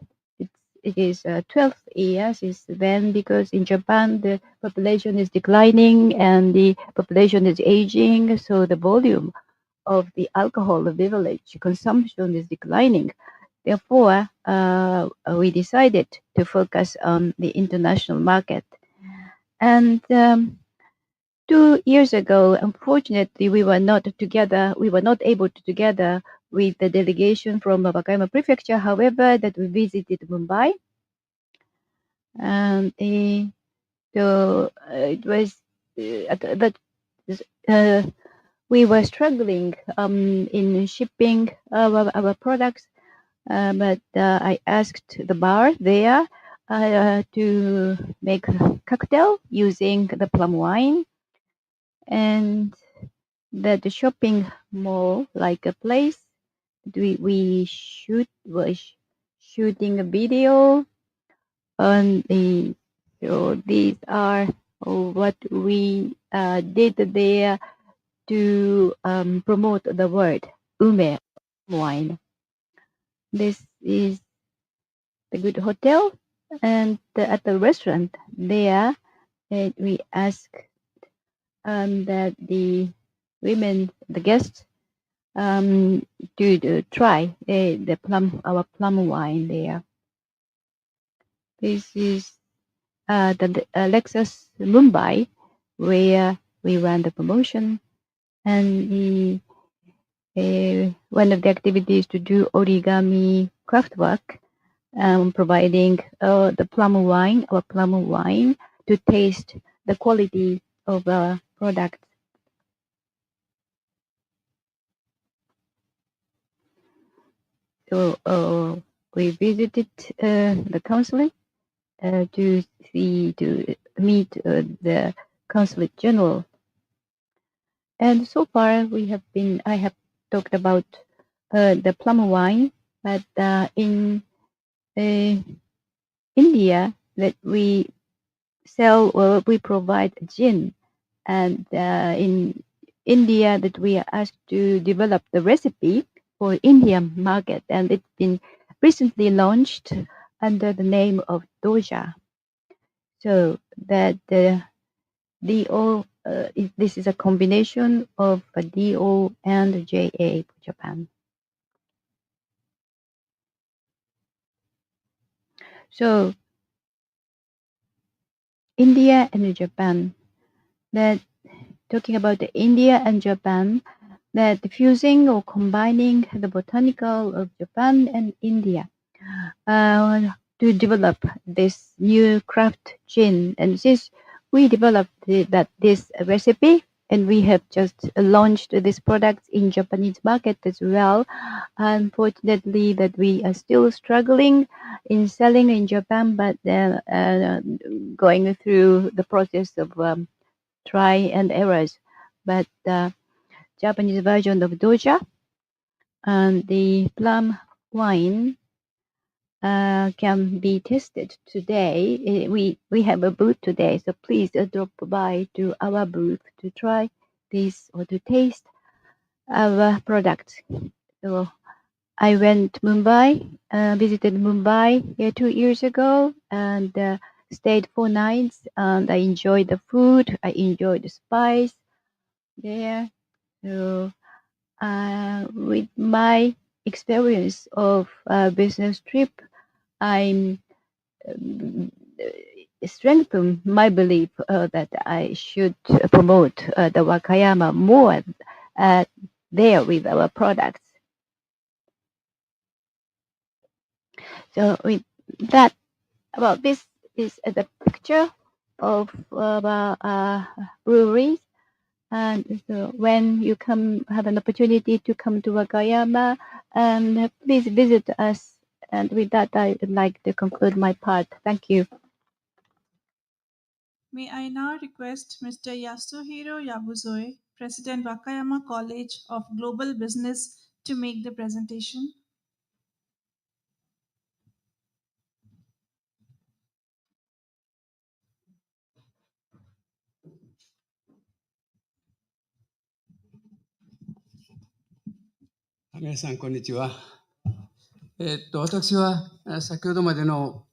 It is 12 years is then, because in Japan the population is declining and the population is aging, so the volume of the alcohol beverage consumption is declining. Therefore, we decided to focus on the international market. And 2 years ago, unfortunately, we were not together. We were not able to together with the delegation from Wakayama Prefecture. However, that we visited Mumbai, and so it was that we were struggling in shipping our products. But I asked the bar there to make a cocktail using the plum wine, and that the shopping mall, like a place, we was shooting a video on the. So these are what we did there to promote the word ume wine. This is the good hotel, and at the restaurant there, we ask that the women, the guests, to try our plum wine there. This is the Lexus Mumbai, where we ran the promotion, and one of the activities to do origami craft work, providing the plum wine, our plum wine, to taste the quality of our product. So we visited the consulate to meet the consulate general, and so far I have talked about the plum wine, but in India, that we sell or we provide gin, and in India that we are asked to develop the recipe for Indian market, and it's been recently launched under the name of Doja. So that the DO, this is a combination of a DO and JA for Japan. So India and Japan, that talking about the India and Japan, that fusing or combining the botanical of Japan and India to develop this new craft gin. And since we developed this recipe, and we have just launched this product in Japanese market as well. Unfortunately, that we are still struggling in selling in Japan, but going through the process of try and errors. But Japanese version of Doja and the plum wine can be tested today. We have a booth today, so please drop by to our booth to try this or to taste our product. So I went Mumbai, visited Mumbai 2 years ago, and stayed 4 nights. And I enjoyed the food. I enjoyed the spice there. So with my experience of business trip, I'm strengthen my belief that I should promote the Wakayama more there with our products. So with that, well, this is the picture of breweries. And so when you have an opportunity to come to Wakayama, please visit us. And with that, I would like to conclude my part. Thank you. May I now request Mr. Yasuhiro Yabuzoi President Wakayama College of Global Business to make the presentation. 皆さん、こんにちは。私は先ほどまでの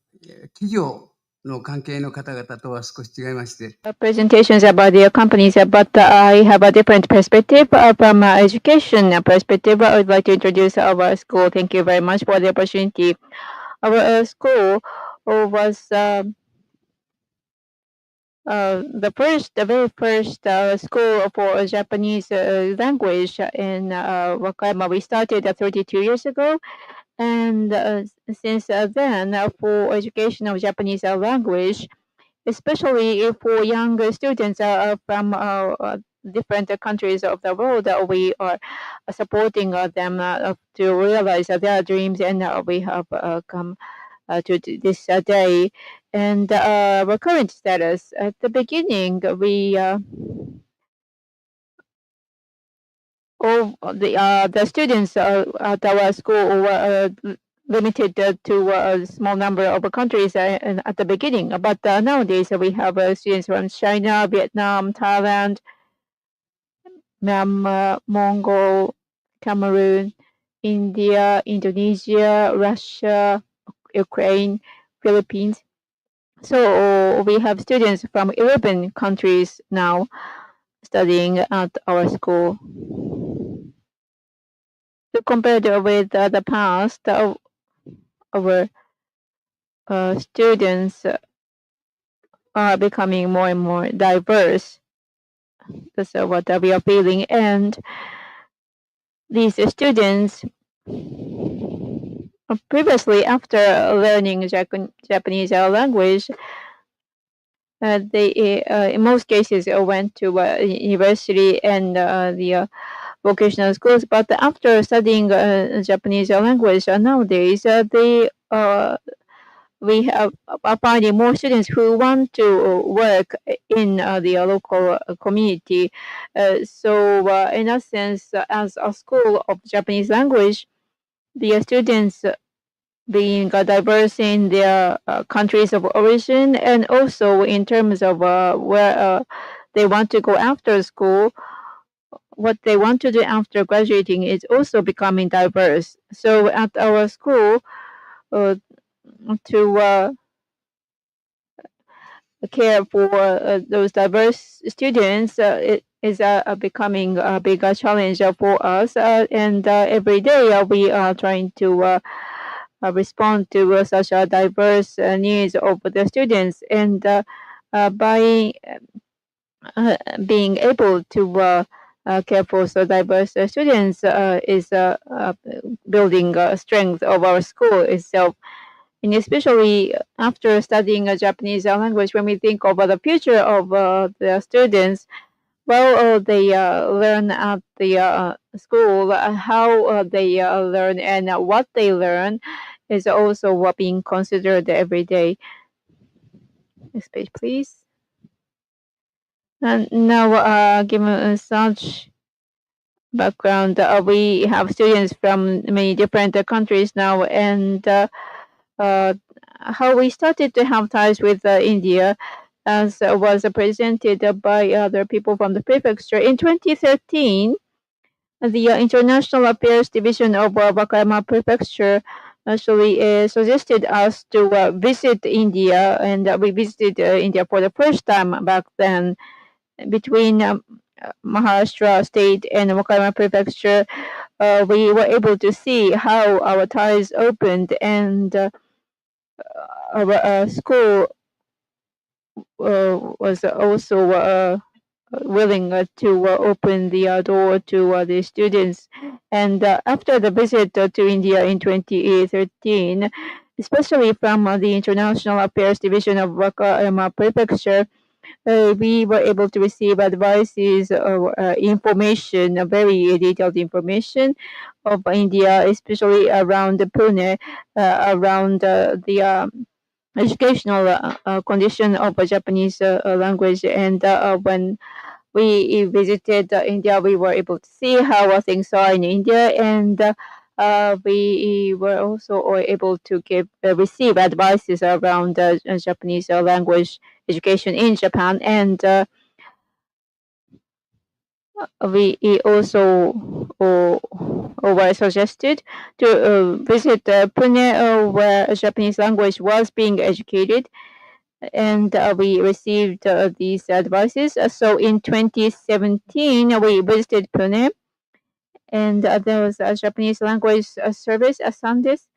企業の関係の方々とは少し違いまして、presentations about the companies, but I have a different perspective from education perspective. I would like to introduce our school. Thank you very much for the opportunity. Our school was the very first school for Japanese language in Wakayama. We started 32 years ago, and since then, for education of Japanese language, especially for young students from different countries of the world, we are supporting them to realize their dreams, and we have come to this day. And our current status at the beginning, we all the students at our school were limited to a small number of countries at the beginning. But nowadays we have students from China, Vietnam, Thailand, Myanmar, Mongol, Cameroon, India, Indonesia, Russia, Ukraine, Philippines. So we have students from 11 countries now studying at our school. So compared with the past, our students are becoming more and more diverse. That's what we are feeling. And these students, previously, after learning Japanese language, they, in most cases, went to university and the vocational schools. But after studying Japanese language nowadays, we are finding more students who want to work in the local community. So, in a sense, as a school of Japanese language, the students being diverse in their countries of origin, and also in terms of where they want to go after school, what they want to do after graduating is also becoming diverse. So at our school, to care for those diverse students, it is becoming a bigger challenge for us. And every day we are trying to respond to such a diverse needs of the students. And by being able to care for so diverse students is building strength of our school itself. And especially after studying a Japanese language, when we think about the future of the students, well, they learn at the school, how they learn and what they learn is also being considered every day. Next page, please. And now, given such background, we have students from many different countries now, and how we started to have ties with India, as was presented by other people from the prefecture. In 2013, the International Affairs Division of Wakayama Prefecture actually suggested us to visit India, and we visited India for the first time back then. Between Maharashtra State and Wakayama Prefecture, we were able to see how our ties opened, and our school was also willing to open the door to the students. And after the visit to India in 2013, especially from the International Affairs Division of Wakayama Prefecture, we were able to receive advices or information, very detailed information of India, especially around Pune, around the educational condition of Japanese language. And when we visited India, we were able to see how things are in India, and we were also able to receive advices around Japanese language education in Japan, and we also were suggested to visit Pune, where Japanese language was being educated, and we received these advices. So in 2017, we visited Pune, and there was a Japanese language service, Sunday's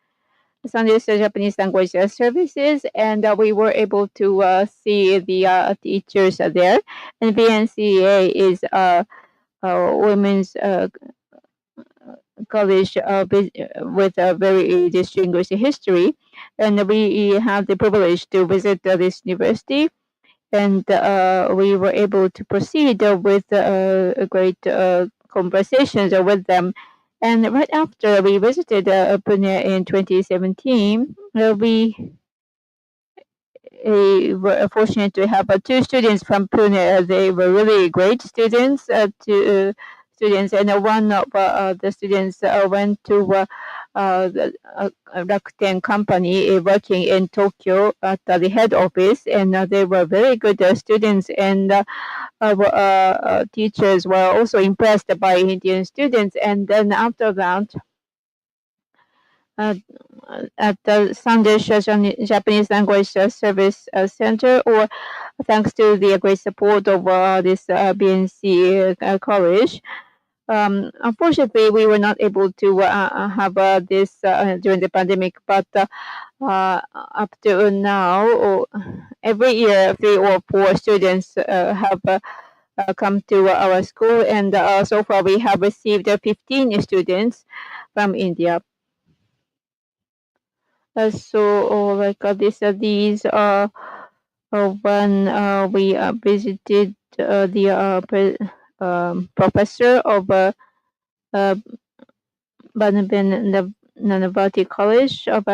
Japanese language services, and we were able to see the teachers there. And VNCA is a women's college with a very distinguished history, and we have the privilege to visit this university, and we were able to proceed with great conversations with them. And right after we visited Pune in 2017, we were fortunate to have two students from Pune. They were really great students, students, and one of the students went to the Rakuten company working in Tokyo at the head office, and they were very good students, and our teachers were also impressed by Indian students. And then after that, at the Sunday Japanese Language Service Center, or thanks to the great support of this BNC college. Unfortunately, we were not able to have this during the pandemic, but up to now, every year, 3 or 4 students have come to our school, and so far we have received 15 students from India. So, these are when we visited the professor of Nanavati College of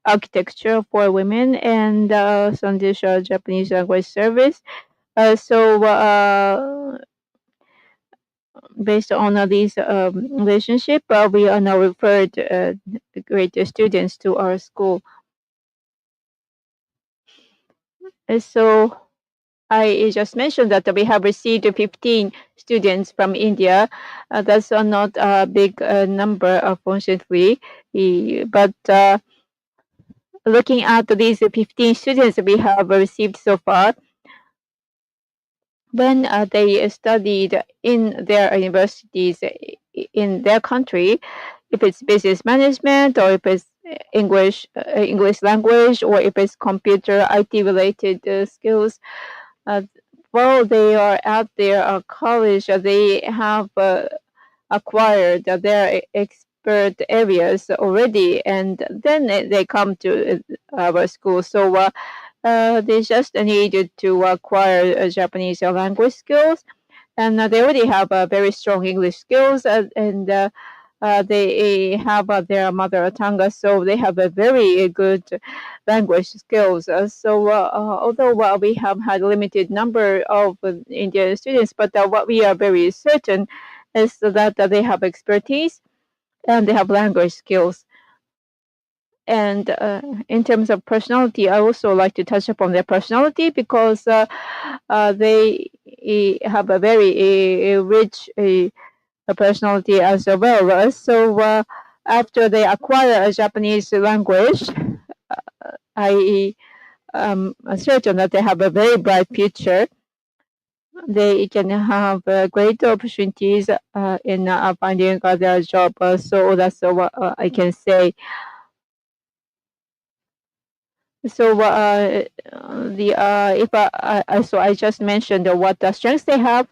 Architecture for Women, and Sandisha Japanese Language Service. Based on this relationship, we are now referred great students to our school. So I just mentioned that we have received 15 students from India. That's not a big number, unfortunately. But looking at these 15 students we have received so far, when they studied in their universities in their country, if it's business management, or if it's English language, or if it's computer IT related skills, while they are at their college, they have acquired their expert areas already, and then they come to our school. So they just needed to acquire Japanese language skills, and they already have very strong English skills, and they have their mother tongue, so they have a very good language skills. So although we have had limited number of Indian students, but what we are very certain is that they have expertise and they have language skills. And in terms of personality, I also like to touch upon their personality, because they have a very rich personality as well. So after they acquire a Japanese language, I am certain that they have a very bright future. They can have great opportunities in finding their job. So that's what I can say. So I just mentioned what strengths they have,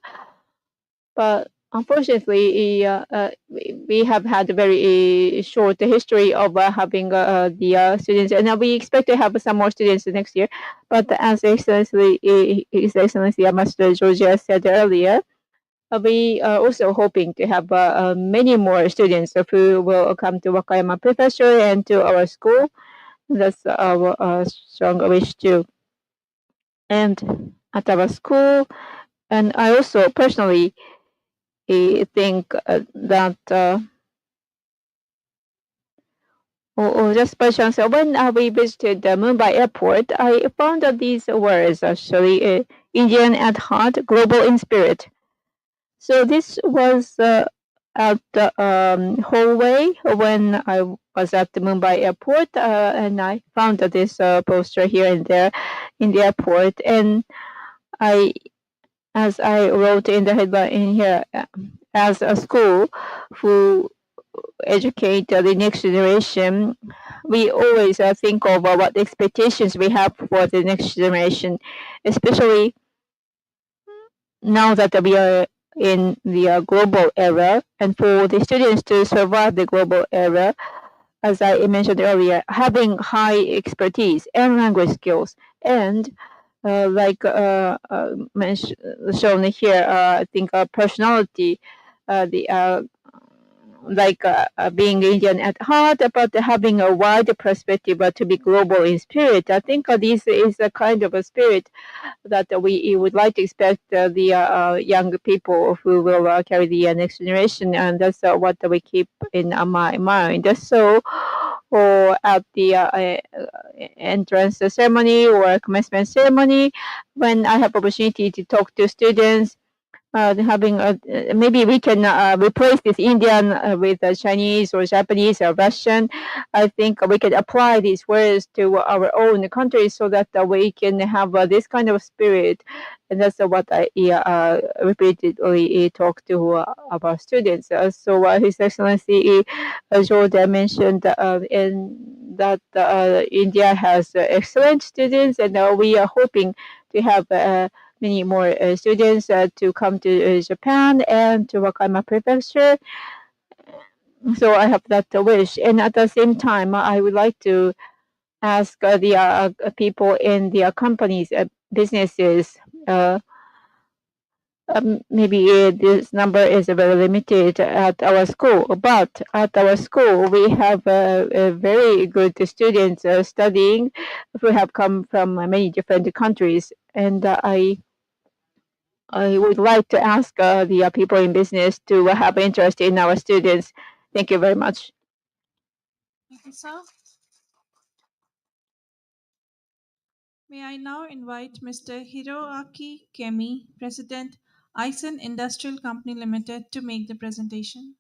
but unfortunately, we have had a very short history of having the students, and we expect to have some more students next year. But as His Excellency Master Georgia said earlier, we are also hoping to have many more students who will come to Wakayama Prefecture and to our school. That's our strong wish too. And at our school, And I also personally think that just by chance, when we visited the Mumbai airport, I found these words actually Indian at heart, global in spirit. So this was at the hallway when I was at the Mumbai airport, and I found this poster here and there in the airport, and I, as I wrote in the headline in here, as a school who educate the next generation, we always think of what expectations we have for the next generation, especially now that we are in the global era, and for the students to survive the global era, as I mentioned earlier, having high expertise and language skills, and shown here, I think personality, the being Indian at heart, but having a wide perspective to be global in spirit. I think this is a kind of a spirit that we would like to expect the young people who will carry the next generation, and that's what we keep in my mind. So, or at the entrance ceremony or commencement ceremony, when I have opportunity to talk to students, having maybe we can replace this Indian with Chinese or Japanese or Russian. I think we can apply these words to our own country so that we can have this kind of spirit, and that's what I repeatedly talk to our students. So His Excellency Jordan mentioned that India has excellent students, and we are hoping to have many more students to come to Japan and to Wakayama Prefecture. So I have that wish. And at the same time, I would like to ask the people in the companies, businesses, maybe this number is very limited at our school, but at our school we have very good students studying who have come from many different countries, and I would like to ask the people in business to have interest in our students. Thank you very much. Thank you, sir. May I now invite Mr. Hiroaki Kemi, President, Aisin Industrial Company Limited, to make the presentation.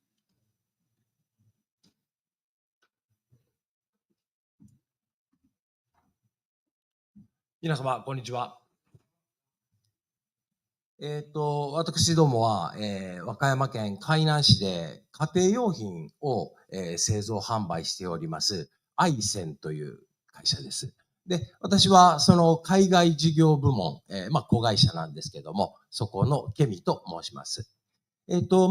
皆様、こんにちは。私どもは、和歌山県海南市で家庭用品を、製造販売しております、アイセンという会社です。で、私はその海外事業部門、子会社なんですけども、そこのケミと申します。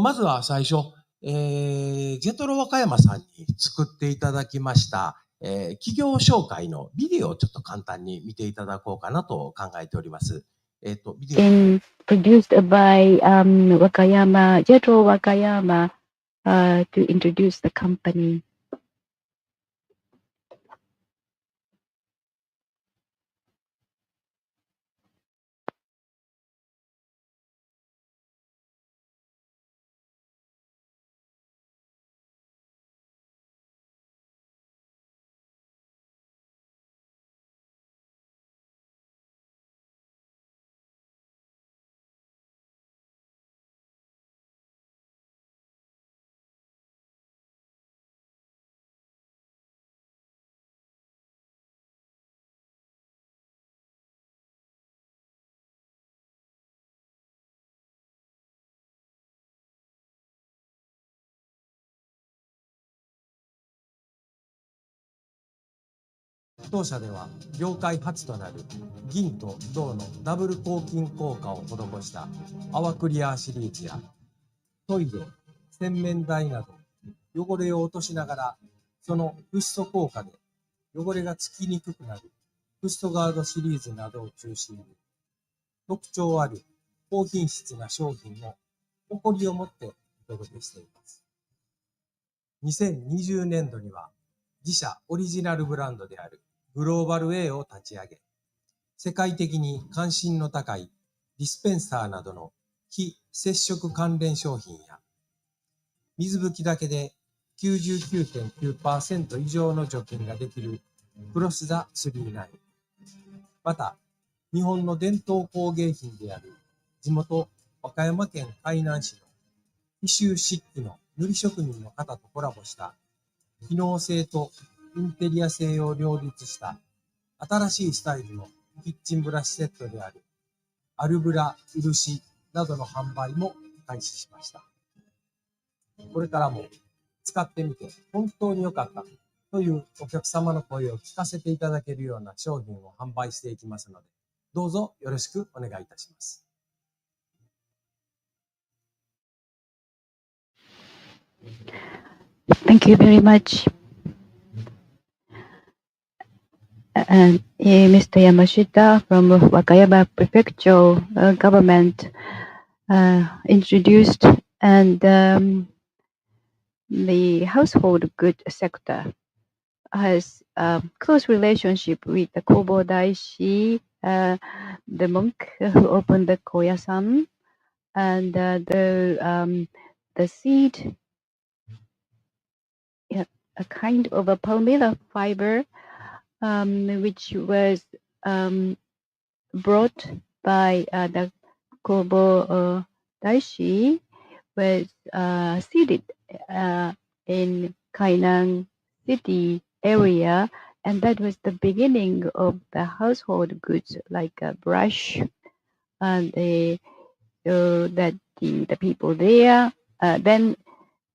まずは最初、ジェトロ和歌山さんに作っていただきました、企業紹介のビデオをちょっと簡単に見ていただこうかなと考えております。ビデオ produced by Wakayama, Jetro Wakayama, to introduce the company. 当社では業界初となる銀と銅のダブル抗菌効果を施したアワクリアシリーズやトイレ、洗面台など汚れを落としながらそのフッ素効果で汚れがつきにくくなるフッ素ガードシリーズなどを中心に特徴ある高品質な商品を誇りを持ってお届けしています。2020年度には自社オリジナルブランドであるグローバル A を立ち上げ、世界的に関心の高いディスペンサーなどの非接触関連商品や、水拭きだけで 99.9% 以上の除菌ができるクロス・ザ・39。また、日本の伝統工芸品である地元和歌山県海南市の紀州漆器の塗り職人の方とコラボした機能性とインテリア性を両立した新しいスタイルのキッチンブラシセットであるアルブラ漆などの販売も開始しました。これからも使ってみて本当に良かったというお客様の声を聞かせていただけるような商品を販売していきますので、どうぞよろしくお願いいたします。Thank you very much. And Mr. Yamashita from Wakayama Prefectural government introduced and the household good sector has a close relationship with the Kobo Daishi, the monk who opened the Koyasan, and the seed, yeah, a kind of a palmilla fiber, which was brought by the Kobo Daishi, was seeded in Kainan city area, and that was the beginning of the household goods like a brush, and so that the people there then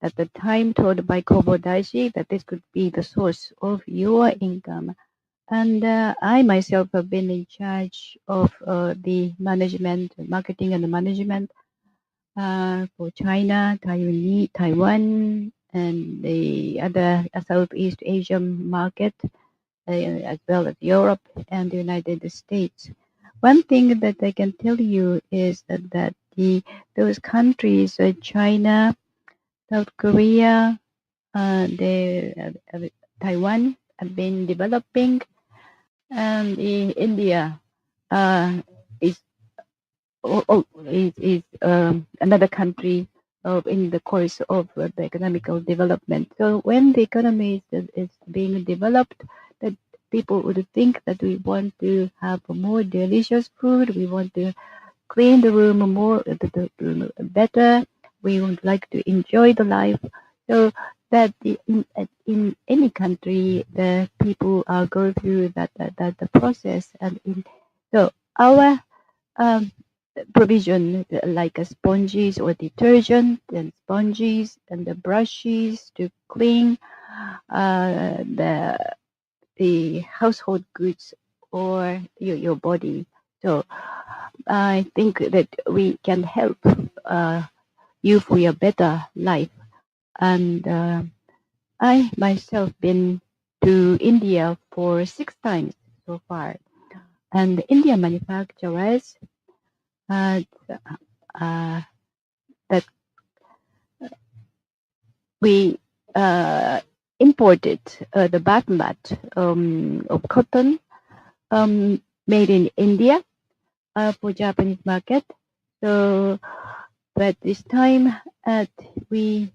at the time told by Kobo Daishi that this could be the source of your income. And I myself have been in charge of the management, marketing and management for China, Taiwan, and the other Southeast Asian market, as well as Europe and the United States. One thing that I can tell you is that those countries, China, South Korea, Taiwan, have been developing, and India is another country in the course of the economical development. So when the economy is being developed, that people would think that we want to have more delicious food, we want to clean the room more better, we would like to enjoy the life. So that in any country, the people are going through that the process, and so our provision like sponges or detergent and sponges and the brushes to clean the household goods or your body. So I think that we can help you for your better life. And I myself been to India for 6 times so far. And Indian manufacturers that we imported the bath mat of cotton made in India for Japanese market. So, but this time we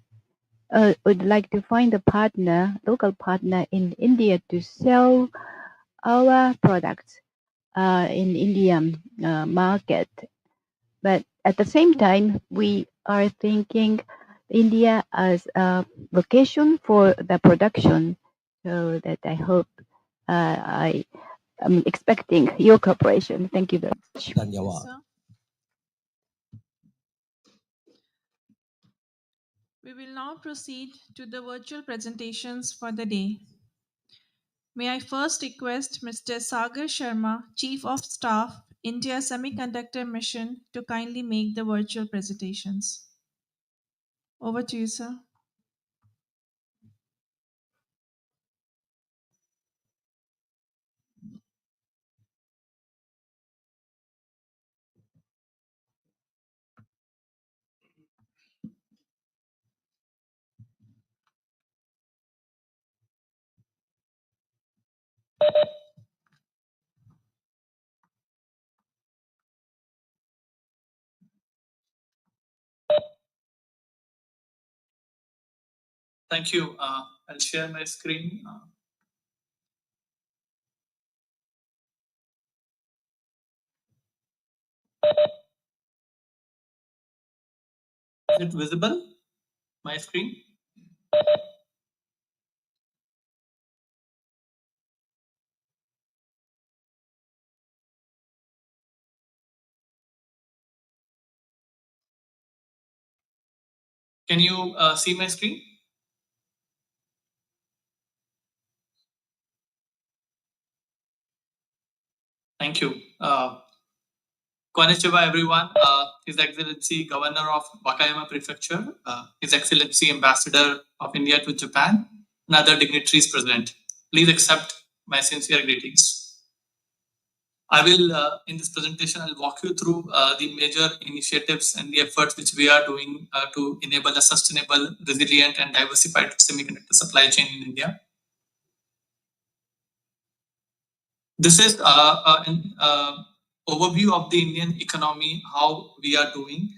would like to find a partner, local partner in India to sell our products in Indian market. But at the same time, we are thinking India as a location for the production. So that I hope I am expecting your cooperation. Thank you very much. Yes, sir. We will now proceed to the virtual presentations for the day. May I first request Mr. Sagar Sharma, Chief of Staff, India Semiconductor Mission, to kindly make the virtual presentations. Over to you, sir. Thank you. I'll share my screen. Is it visible, my screen? Can you see my screen? Thank you. Konnichiwa, everyone. His Excellency Governor of Wakayama Prefecture, His Excellency Ambassador of India to Japan, and other dignitaries present. Please accept my sincere greetings. I will, in this presentation, I'll walk you through the major initiatives and the efforts which we are doing to enable a sustainable, resilient, and diversified semiconductor supply chain in India. This is an overview of the Indian economy, how we are doing.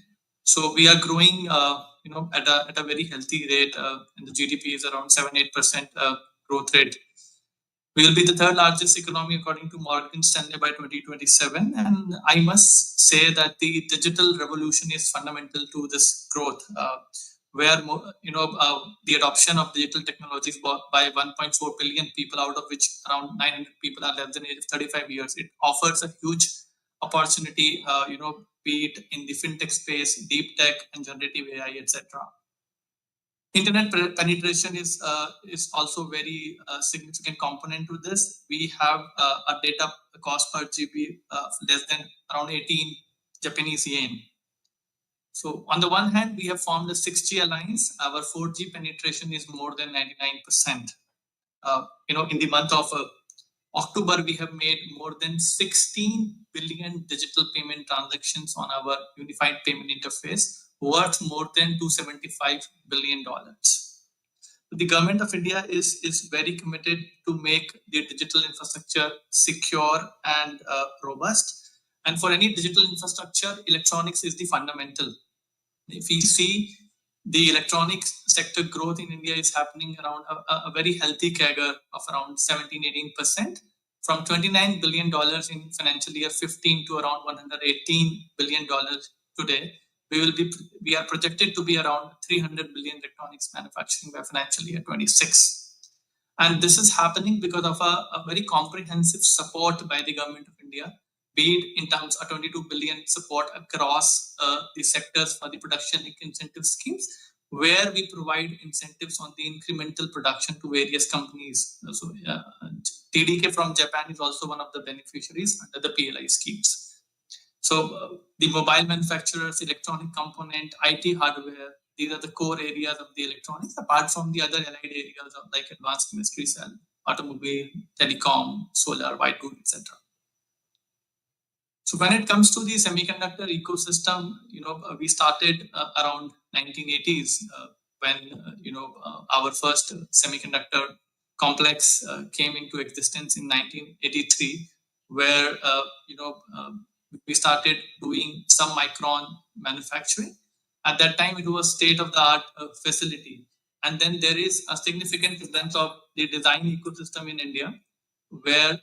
So we are growing, at a very healthy rate, and the GDP is around 7-8% growth rate. We will be the third largest economy according to Morgan Stanley by 2027. And I must say that the digital revolution is fundamental to this growth, where the adoption of digital technologies by 1.4 billion people, out of which around 900 people are less than age of 35 years. It offers a huge opportunity, be it in the fintech space, deep tech, and generative AI, etc. Internet penetration is also very significant component to this. We have a data cost per GB less than around 18 Japanese yen. So on the one hand, we have formed a 6G alliance. Our 4G penetration is more than 99%. In the month of October, we have made more than 16 billion digital payment transactions on our unified payment interface, worth more than $275 billion. The government of India is very committed to make the digital infrastructure secure and robust. And for any digital infrastructure, electronics is the fundamental. If we see the electronics sector growth in India is happening around a very healthy CAGR of around 17-18%, from $29 billion in financial year 15 to around $118 billion today. We are projected to be around 300 billion electronics manufacturing by financial year 26. And this is happening because of a very comprehensive support by the government of India, be it in terms of 22 billion support across the sectors for the production link incentive schemes, where we provide incentives on the incremental production to various companies. So TDK from Japan is also one of the beneficiaries under the PLI schemes. So the mobile manufacturers, electronic component, IT hardware, these are the core areas of the electronics, apart from the other allied areas of like advanced chemistry cell, automobile, telecom, solar, white goods, etc. So when it comes to the semiconductor ecosystem, we started around 1980s when our first semiconductor complex came into existence in 1983, where we started doing some micron manufacturing. At that time, it was state-of-the-art facility. And then there is a significant presence of the design ecosystem in India, where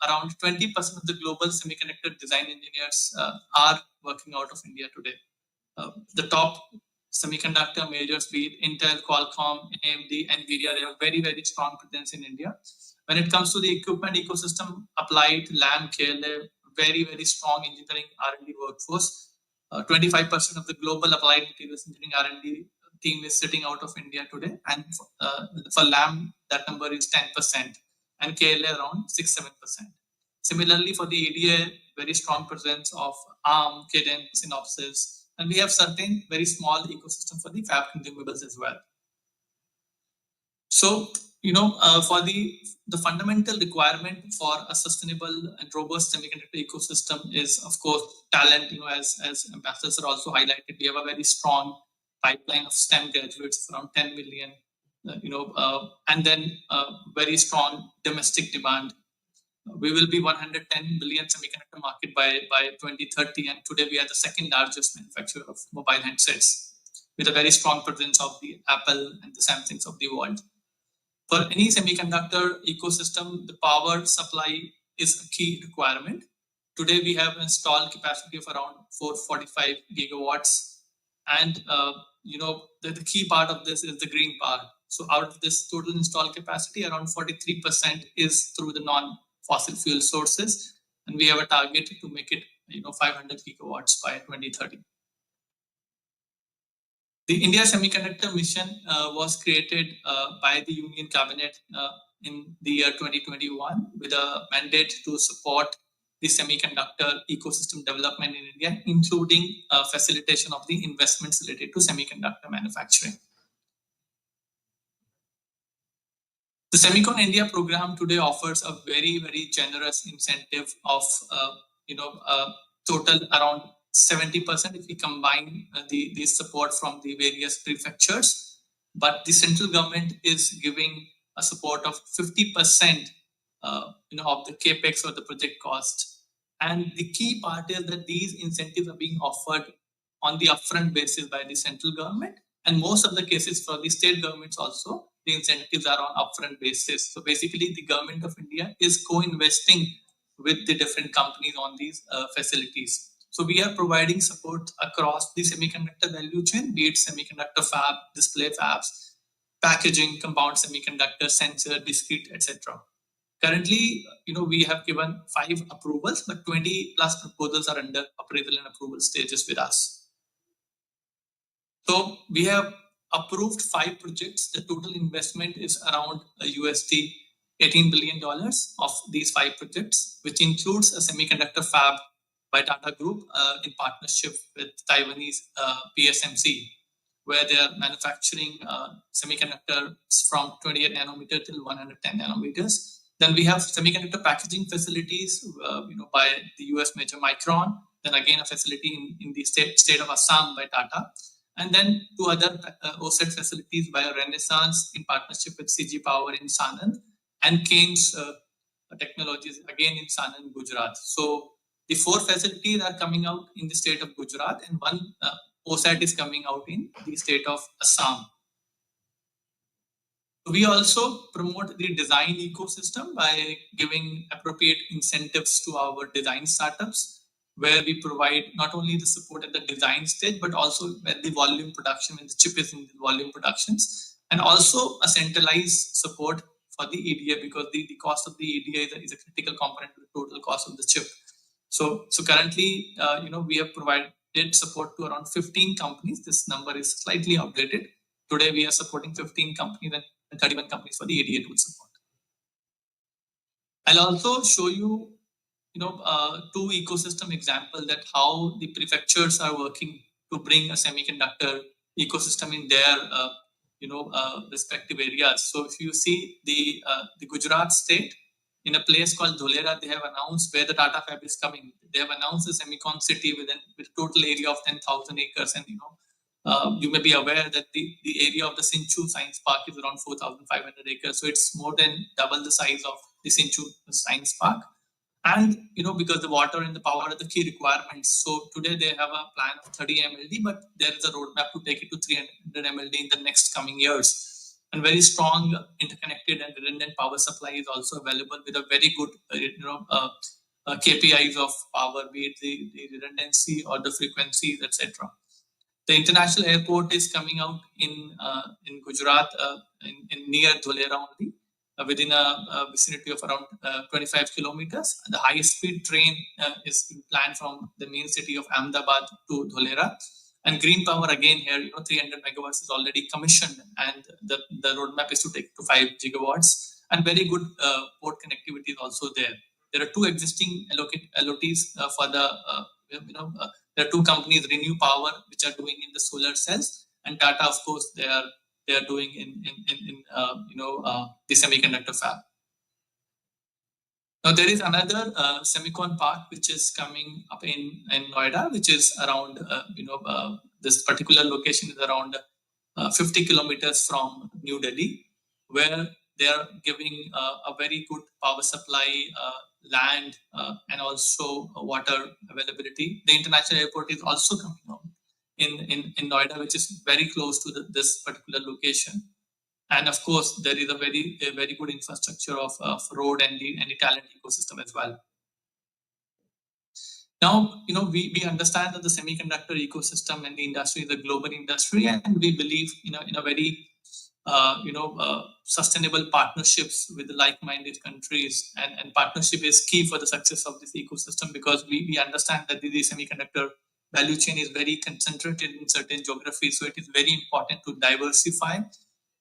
around 20% of the global semiconductor design engineers are working out of India today. The top semiconductor majors, be it Intel, Qualcomm, AMD, NVIDIA, they have very, very strong presence in India. When it comes to the equipment ecosystem, Applied, Lam, KLA, very, very strong engineering R&D workforce. 25% of the global applied materials engineering R&D team is sitting out of India today. And for Lam, that number is 10%. And KLA around 6-7%. Similarly, for the EDA, very strong presence of ARM, Cadence, Synopsys, and we have certain very small ecosystem for the fab consumables as well. So, for the fundamental requirement for a sustainable and robust semiconductor ecosystem is, of course, talent. As ambassadors are also highlighted, we have a very strong pipeline of STEM graduates, around 10 million. And then very strong domestic demand. We will be 110 billion semiconductor market by 2030, and today we are the second largest manufacturer of mobile handsets. with a very strong presence of the Apple and the Samsungs of the world. For any semiconductor ecosystem, the power supply is a key requirement. Today, we have installed capacity of around 445 gigawatts. And, the key part of this is the green power. So out of this total installed capacity, around 43% is through the non-fossil fuel sources. And we have a target to make it, 500 gigawatts by 2030. The India Semiconductor Mission was created by the Union Cabinet in the year 2021 with a mandate to support the semiconductor ecosystem development in India, including facilitation of the investments related to semiconductor manufacturing. The Semicon India program today offers a very, very generous incentive of, total around 70% if we combine the support from the various prefectures. But the central government is giving a support of 50%, of the capex or the project cost. And the key part is that these incentives are being offered on the upfront basis by the central government. And most of the cases for the state governments also, the incentives are on upfront basis. So basically, the government of India is co-investing with the different companies on these facilities. So we are providing support across the semiconductor value chain, be it semiconductor fab, display fabs, packaging, compound semiconductor, sensor, discrete, etc. Currently, we have given 5 approvals, but 20 plus proposals are under appraisal and approval stages with us. So we have approved 5 projects. The total investment is around USD $18 billion of these 5 projects, which includes a semiconductor fab by Tata Group in partnership with Taiwanese PSMC, where they are manufacturing semiconductors from 28 nanometer till 110 nanometers. Then we have semiconductor packaging facilities, by the US major Micron. Then again, a facility in the state of Assam by Tata. And then 2 other OSAT facilities by Renaissance in partnership with CG Power in Sanand and Keynes Technologies again in Sanand, Gujarat. So the 4 facilities are coming out in the state of Gujarat and 1 OSAT is coming out in the state of Assam. We also promote the design ecosystem by giving appropriate incentives to our design startups, where we provide not only the support at the design stage, but also at the volume production, when the chip is in the volume productions, and also a centralized support for the EDA, because the cost of the EDA is a critical component to the total cost of the chip. So currently, we have provided support to around 15 companies. This number is slightly updated. Today, we are supporting 15 companies and 31 companies for the EDA tool support. I'll also show you, 2 ecosystem examples that how the prefectures are working to bring a semiconductor ecosystem in their, respective areas. So if you see the Gujarat state, in a place called Dholera, they have announced where the Tata Fab is coming. They have announced a semicon city with a total area of 10,000 acres. And, you may be aware that the area of the Sinchu Science Park is around 4,500 acres. So it's more than double the size of the Sinchu Science Park. And, because the water and the power are the key requirements. So today they have a plan of 30 MLD, but there is a roadmap to take it to 300 MLD in the next coming years. And very strong interconnected and redundant power supply is also available with a very good, KPIs of power, be it the redundancy or the frequencies, etc. The international airport is coming out in Gujarat, in near Dholera only, within a vicinity of around 25 kilometers. The high-speed train is planned from the main city of Ahmedabad to Dholera. And green power again here, 300 megawatts is already commissioned, and the roadmap is to take to 5 gigawatts. And very good port connectivity is also there. There are 2 existing LOTs for the, there are 2 companies, Renew Power, which are doing in the solar cells, and Tata, of course, they are doing in the semiconductor fab. Now there is another semicon park which is coming up in Noida, which is around this particular location is around 50 kilometers from New Delhi, where they are giving a very good power supply, land, and also water availability. The international airport is also coming on. in Noida, which is very close to this particular location. And of course, there is a very good infrastructure of road and the talent ecosystem as well. Now, we understand that the semiconductor ecosystem and the industry is a global industry, and we believe, in a very, sustainable partnerships with the like-minded countries, and partnership is key for the success of this ecosystem, because we understand that the semiconductor value chain is very concentrated in certain geographies. So it is very important to diversify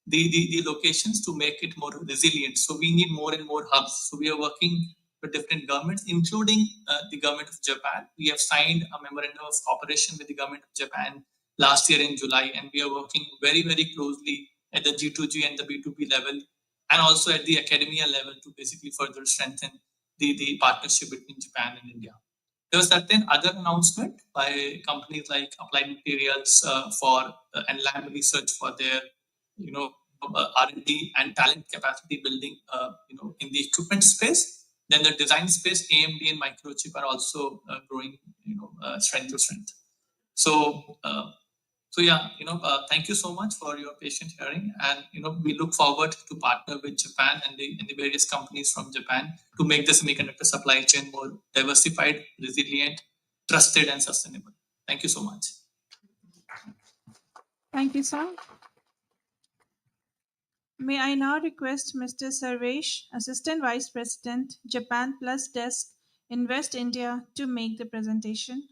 the locations to make it more resilient. So we need more and more hubs. So we are working with different governments, including the government of Japan. We have signed a memorandum of cooperation with the government of Japan last year in July, and we are working very, very closely at the G2G and the B2B level, and also at the academia level, to basically further strengthen the partnership between Japan and India. There was certain other announcement by companies like Applied Materials for and lab research for their R&D and talent capacity building in the equipment space. Then the design space, AMD and Microchip are also growing strength to strength. So thank you so much for your patient hearing, and we look forward to partner with Japan and the various companies from Japan to make the semiconductor supply chain more diversified, resilient, trusted, and sustainable. Thank you so much. Thank you, sir. May I now request Mr. Sarvesh, Assistant Vice President, Japan Plus Desk, Invest India, to make the presentation.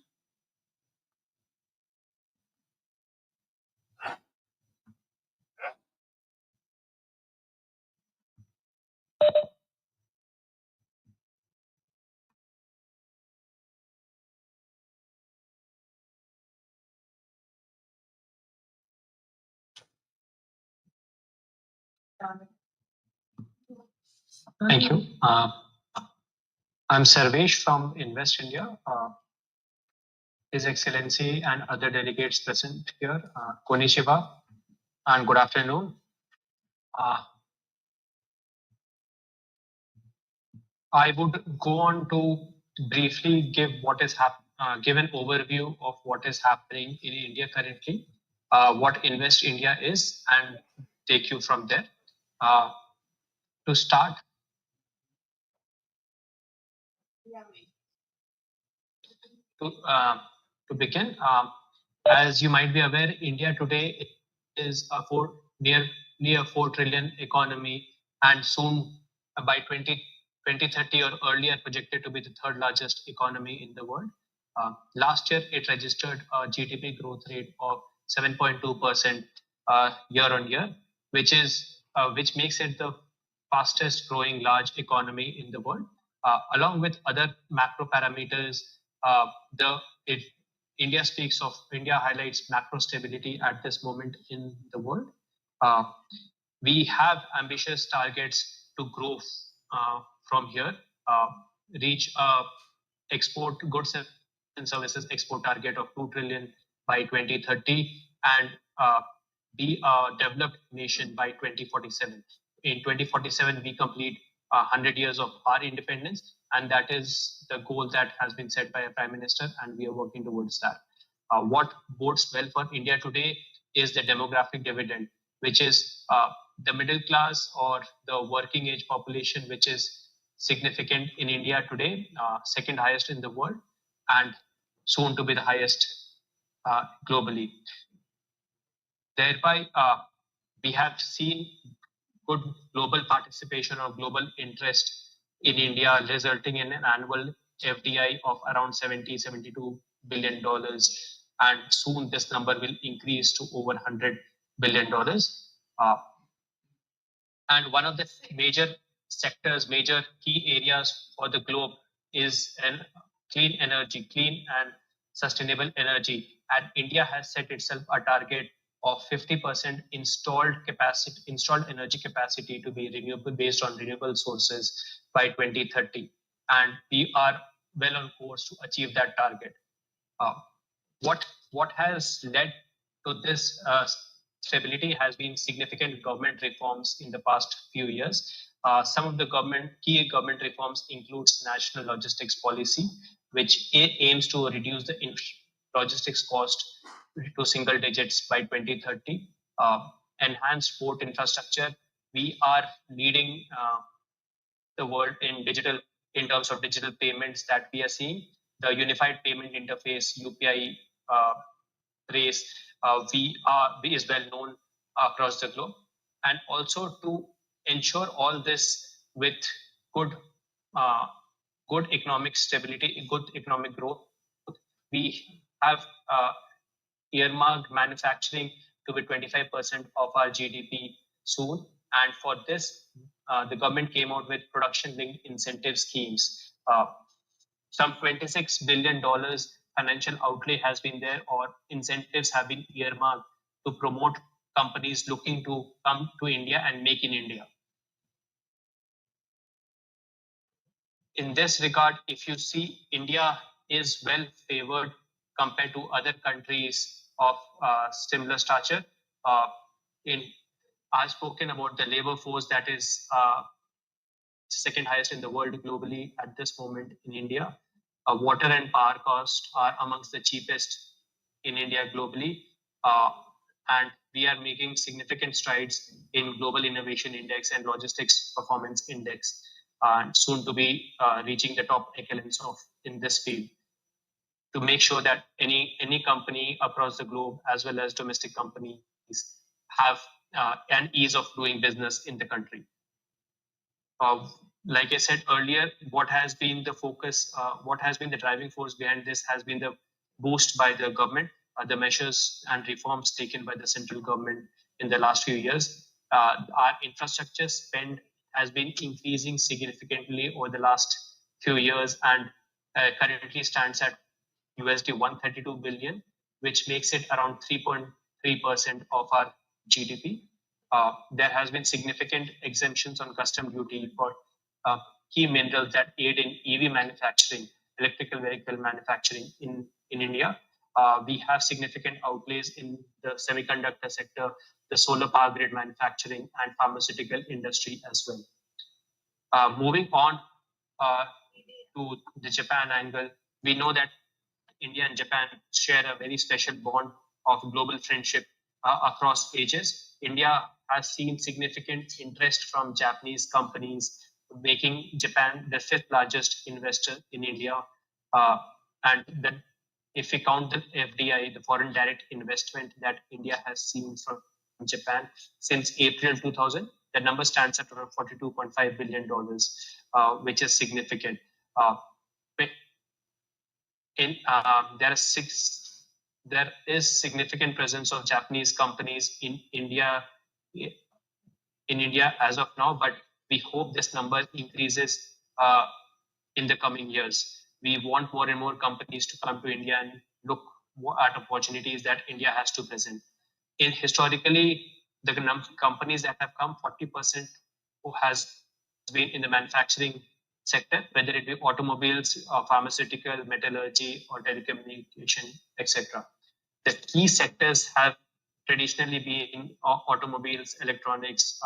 Thank you. I'm Sarvesh from Invest India. His Excellency and other delegates present here, Konnichiwa, and good afternoon. I would go on to briefly give give an overview of what is happening in India currently, what Invest India is, and take you from there. To start, to begin, as you might be aware, India today is a near 4 trillion economy, and soon by 2030 or earlier projected to be the third largest economy in the world. Last year, it registered a GDP growth rate of 7.2% year on year, which makes it the fastest growing large economy in the world. Along with other macro parameters, India highlights macro stability at this moment in the world. We have ambitious targets to grow from here, reach export goods and services export target of 2 trillion by 2030, and be a developed nation by 2047. In 2047, we complete 100 years of our independence, and that is the goal that has been set by a Prime Minister, and we are working towards that. What bodes well for India today is the demographic dividend, which is the middle class or the working age population, which is significant in India today, second highest in the world, and soon to be the highest globally. Thereby, we have seen good global participation or global interest in India, resulting in an annual FDI of around $72 billion. And soon this number will increase to over $100 billion. And one of the major sectors, major key areas for the globe is clean energy, clean and sustainable energy. And India has set itself a target of 50% installed energy capacity to be renewable, based on renewable sources by 2030. And we are well on course to achieve that target. What has led to this stability has been significant government reforms in the past few years. Some of the key government reforms includes national logistics policy, which aims to reduce the logistics cost to single digits by 2030. Enhanced port infrastructure. We are leading the world in terms of digital payments that we are seeing. The unified payment interface UPI race is well known across the globe, and also to ensure all this with good uh, good economic stability, good economic growth. We have earmarked manufacturing to be 25% of our GDP soon. And for this, the government came out with production-linked incentive schemes. Some $26 billion financial outlay has been there, or incentives have been earmarked to promote companies looking to come to India and make in India. In this regard, if you see, India is well favored compared to other countries of similar stature. I've spoken about the labor force that is second highest in the world globally at this moment in India. Water and power costs are amongst the cheapest in India globally. And we are making significant strides in Global Innovation Index and Logistics Performance Index, soon to be reaching the top echelons in this field, to make sure that any company across the globe, as well as domestic companies, have an ease of doing business in the country. Like I said earlier, what has been the focus, what has been the driving force behind this has been the boost by the government, the measures and reforms taken by the central government in the last few years. Our infrastructure spend has been increasing significantly over the last few years, and currently stands at USD 132 billion, which makes it around 3.3% of our GDP. There has been significant exemptions on custom duty for key minerals that aid in EV manufacturing, electrical vehicle manufacturing in India. We have significant outlays in the semiconductor sector, the solar power grid manufacturing, and pharmaceutical industry as well. Moving on to the Japan angle, we know that India and Japan share a very special bond of global friendship across ages. India has seen significant interest from Japanese companies, making Japan the fifth largest investor in India. And then if we count the FDI, the foreign direct investment that India has seen from Japan since April 2000, the number stands at around $42.5 billion, which is significant. There is significant presence of Japanese companies in India as of now, but we hope this number increases in the coming years. We want more and more companies to come to India and look at opportunities that India has to present. Historically, the companies that have come, 40% who has been in the manufacturing sector, whether it be automobiles, or pharmaceutical, metallurgy, or telecommunication, etc. The key sectors have traditionally been automobiles, electronics,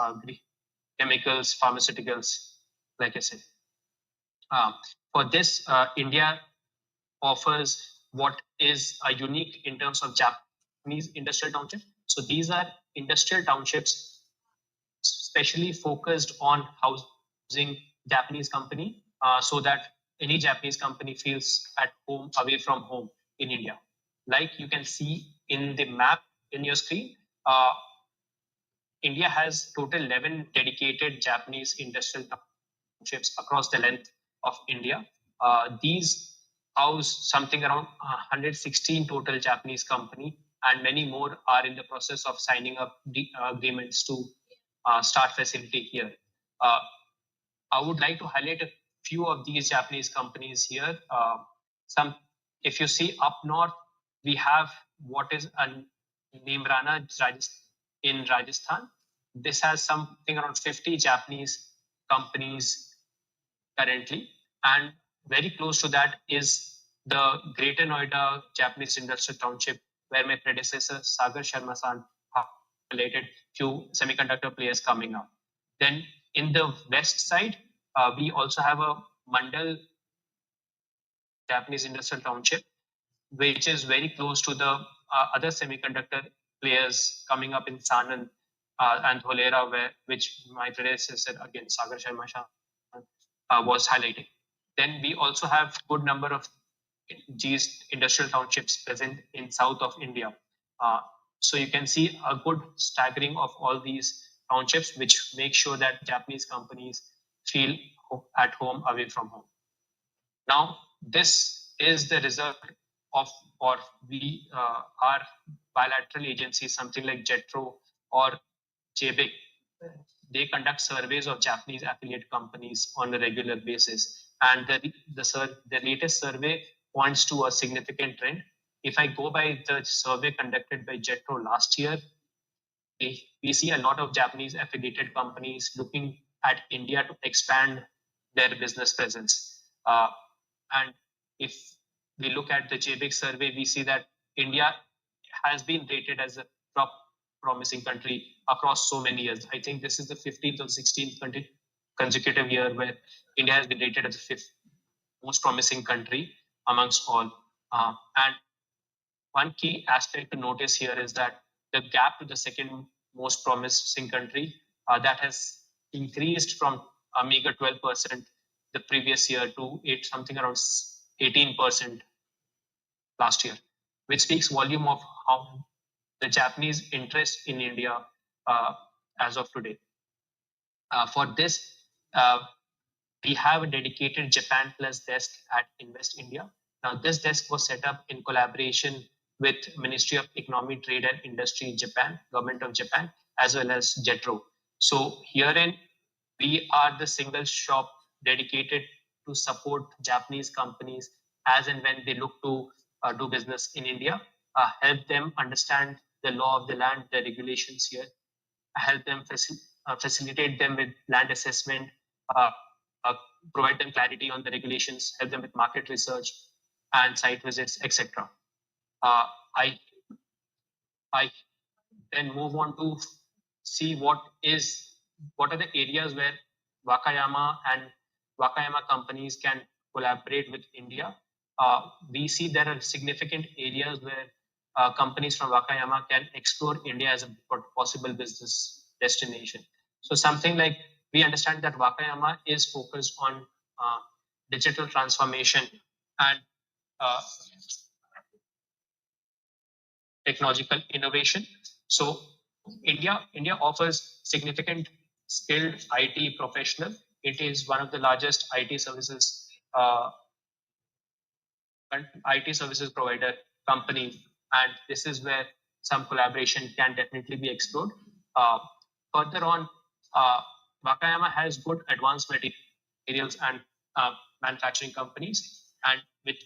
chemicals, pharmaceuticals, like I said. For this, India offers what is unique in terms of Japanese industrial township. So these are industrial townships specially focused on housing Japanese company, so that any Japanese company feels at home away from home in India. Like you can see in the map in your screen, India has total 11 dedicated Japanese industrial townships across the length of India. These house something around 116 total Japanese company, and many more are in the process of signing up agreements to start facility here. I would like to highlight a few of these Japanese companies here. If you see up north, we have what is a Nimrana in Rajasthan. This has something around 50 Japanese companies currently, and very close to that is the Greater Noida Japanese Industrial Township, where my predecessor Sagar Sharma-san highlighted few semiconductor players coming up. Then in the west side, we also have a Mandal Japanese Industrial Township, which is very close to the other semiconductor players coming up in Sanand and Dholera, which my predecessor again, Sagar Sharma Shah, was highlighting. Then we also have good number of these industrial townships present in south of India. So you can see a good staggering of all these townships, which make sure that Japanese companies feel at home away from home. Now, this is the result of, or we, our bilateral agencies, something like JETRO or JBIC, they conduct surveys of Japanese affiliate companies on a regular basis. And the latest survey points to a significant trend. If I go by the survey conducted by JETRO last year, we see a lot of Japanese affiliated companies looking at India to expand their business presence. And if we look at the JBIC survey, we see that India has been rated as a top promising country across so many years. I think this is the 15th or 16th consecutive year where India has been rated as the fifth most promising country amongst all. And one key aspect to notice here is that the gap to the second most promising country that has increased from a meager 12% the previous year to something around 18% last year, which speaks volume of how the Japanese interest in India as of today. For this, we have a dedicated Japan Plus desk at Invest India. Now, this desk was set up in collaboration with Ministry of Economy, Trade and Industry in Japan, Government of Japan, as well as JETRO. So herein, we are the single shop dedicated to support Japanese companies as and when they look to do business in India, help them understand the law of the land, the regulations here, help them facilitate them with land assessment, provide them clarity on the regulations, help them with market research and site visits, etc. I then move on to see what are the areas where Wakayama and Wakayama companies can collaborate with India. We see there are significant areas where companies from Wakayama can explore India as a possible business destination. So something like, we understand that Wakayama is focused on digital transformation and technological innovation. So India offers significant skilled IT professional. It is one of the largest IT services provider company, and this is where some collaboration can definitely be explored. Further on, Wakayama has good advanced materials and manufacturing companies, and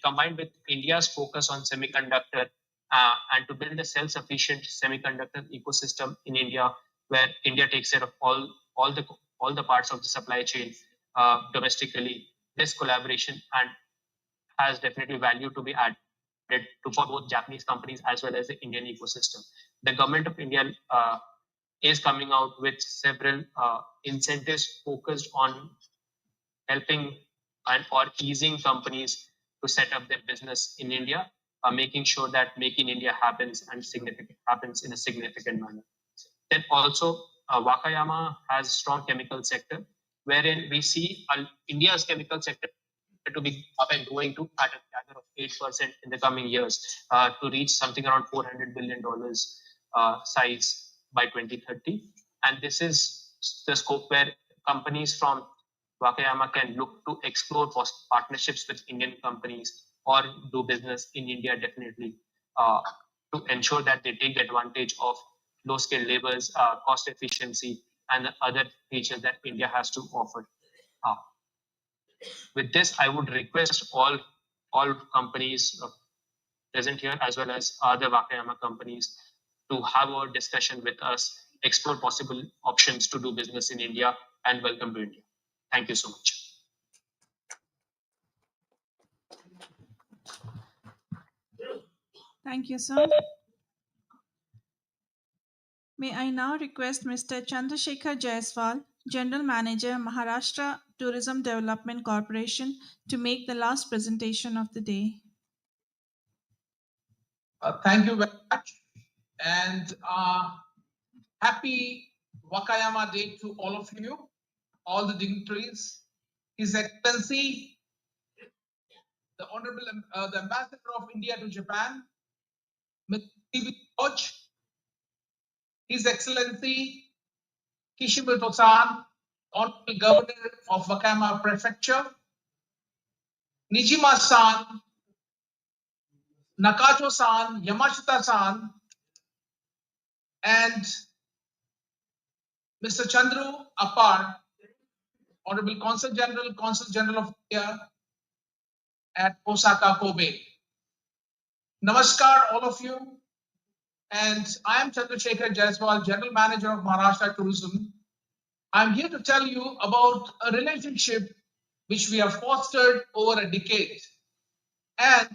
combined with India's focus on semiconductor and to build a self-sufficient semiconductor ecosystem in India, where India takes care of all the parts of the supply chain domestically. This collaboration and has definitely value to be added for both Japanese companies as well as the Indian ecosystem. The government of India is coming out with several incentives focused on helping and or easing companies to set up their business in India, making sure that Make in India happens in a significant manner. Then also, Wakayama has strong chemical sector, wherein we see India's chemical sector to be up and going to at a CAGR of 8% in the coming years to reach something around $400 billion size by 2030. And this is the scope where companies from Wakayama can look to explore partnerships with Indian companies or do business in India definitely to ensure that they take advantage of low-skilled labors, cost efficiency, and the other features that India has to offer. With this, I would request all companies present here, as well as other Wakayama companies, to have a discussion with us, explore possible options to do business in India, and welcome to India. Thank you so much. Thank you, sir. May I now request Mr. Chandrasekhar Jaiswal, General Manager, Maharashtra Tourism Development Corporation, to make the last presentation of the day. Thank you very much, and happy Wakayama Day to all of you, all the dignitaries, His Excellency, the Honorable the Ambassador of India to Japan, Mr. T.V. George, His Excellency Kishimoto-san, Honorable Governor of Wakayama Prefecture, Nijima-san, Nakacho-san, Yamashita-san, and Mr. Chandru Appar, Honorable Consul General of India at Osaka, Kobe. Namaskar, all of you. And I am Chandrasekhar Jaiswal, General Manager of Maharashtra Tourism. I'm here to tell you about a relationship which we have fostered over a decade. And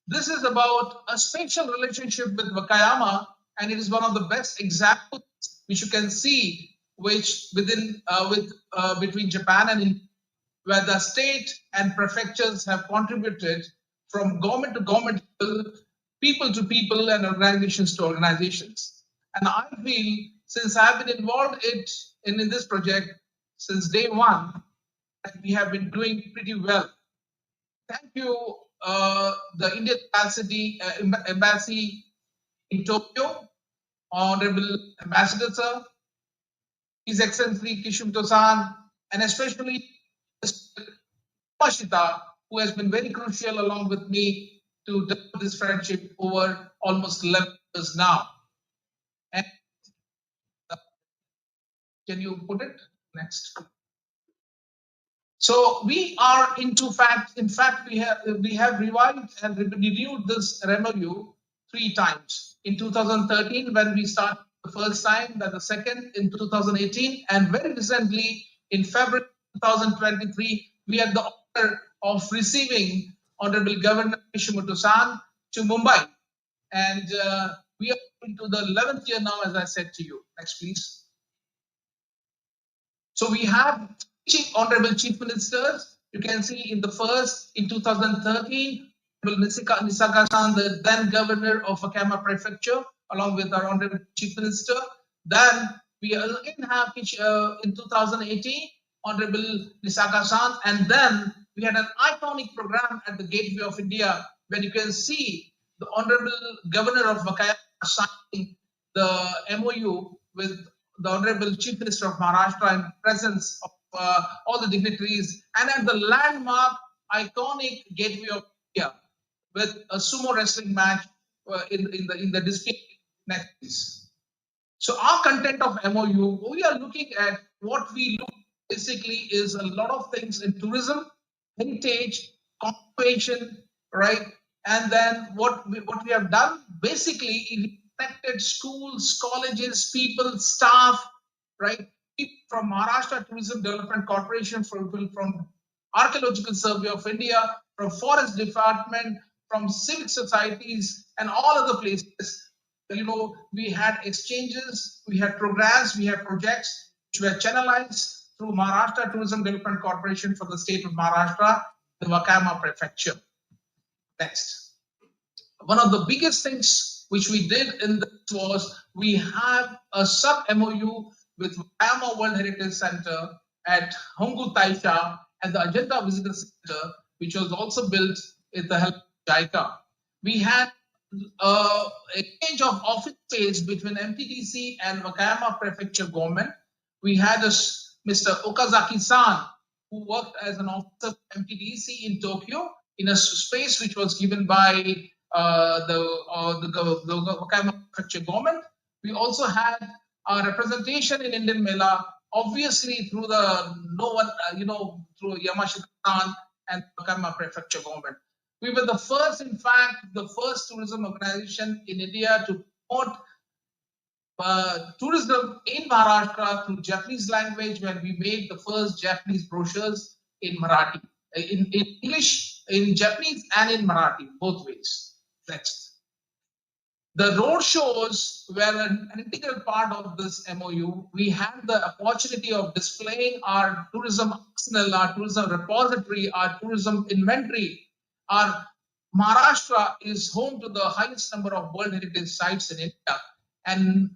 this is about a special relationship with Wakayama, and it is one of the best examples which you can see which between Japan and India, where the state and prefectures have contributed from government to government, people to people, and organizations to organizations. And I feel, since I've been involved in this project since day one, that we have been doing pretty well. Thank you, the Indian Embassy in Tokyo, Honorable Ambassador Sir, His Excellency Kishimoto-san, and especially Mr. Yamashita, who has been very crucial along with me to develop this friendship over almost 11 years now. And can you put it next? So we are in fact, we have revived and renewed this MOU 3 times. In 2013, when we started the first time, then the second in 2018, and very recently in February 2023, we had the honor of receiving Honorable Governor Kishimoto-san to Mumbai. And we are into the 11th year now, as I said to you. Next, please. So we have Honorable Chief Ministers. You can see in the first, in 2013, Nisaka-san, the then Governor of Wakayama Prefecture, along with our Honorable Chief Minister. Then we again have in 2018, Honorable Nisaka-san, and then we had an iconic program at the Gateway of India, where you can see the Honorable Governor of Wakayama signing the MOU with the Honorable Chief Minister of Maharashtra in presence of all the dignitaries, and at the landmark iconic Gateway of India with a sumo wrestling match in the display. Next, please. So our content of MOU, we are looking at what we look basically is a lot of things in tourism, heritage, conservation, right? And then what we have done basically is connected schools, colleges, people, staff, right? People from Maharashtra Tourism Development Corporation, from Archaeological Survey of India, from Forest Department, from civic societies, and all other places. You know, we had exchanges, we had programs, we had projects which were channelized through Maharashtra Tourism Development Corporation for the state of Maharashtra, the Wakayama Prefecture. Next. One of the biggest things which we did in this was we have a sub-MOU with Wakayama World Heritage Center at Hongu Taisha and the Ajanta Visitor Center, which was also built with the help of JICA. We had a exchange of office space between MTDC and Wakayama Prefecture government. We had Mr. Okazaki-san, who worked as an officer of MTDC in Tokyo in a space which was given by the Wakayama Prefecture government. We also had a representation in Indian Mela, obviously through through Yamashita-san and Wakayama Prefecture government. We were the first, in fact, the first tourism organization in India to promote tourism in Maharashtra through Japanese language, when we made the first Japanese brochures in Marathi, in English, in Japanese, and in Marathi, both ways. Next. The road shows were an integral part of this MOU. We had the opportunity of displaying our tourism arsenal, our tourism repository, our tourism inventory, our Maharashtra is home to the highest number of World Heritage Sites in India, and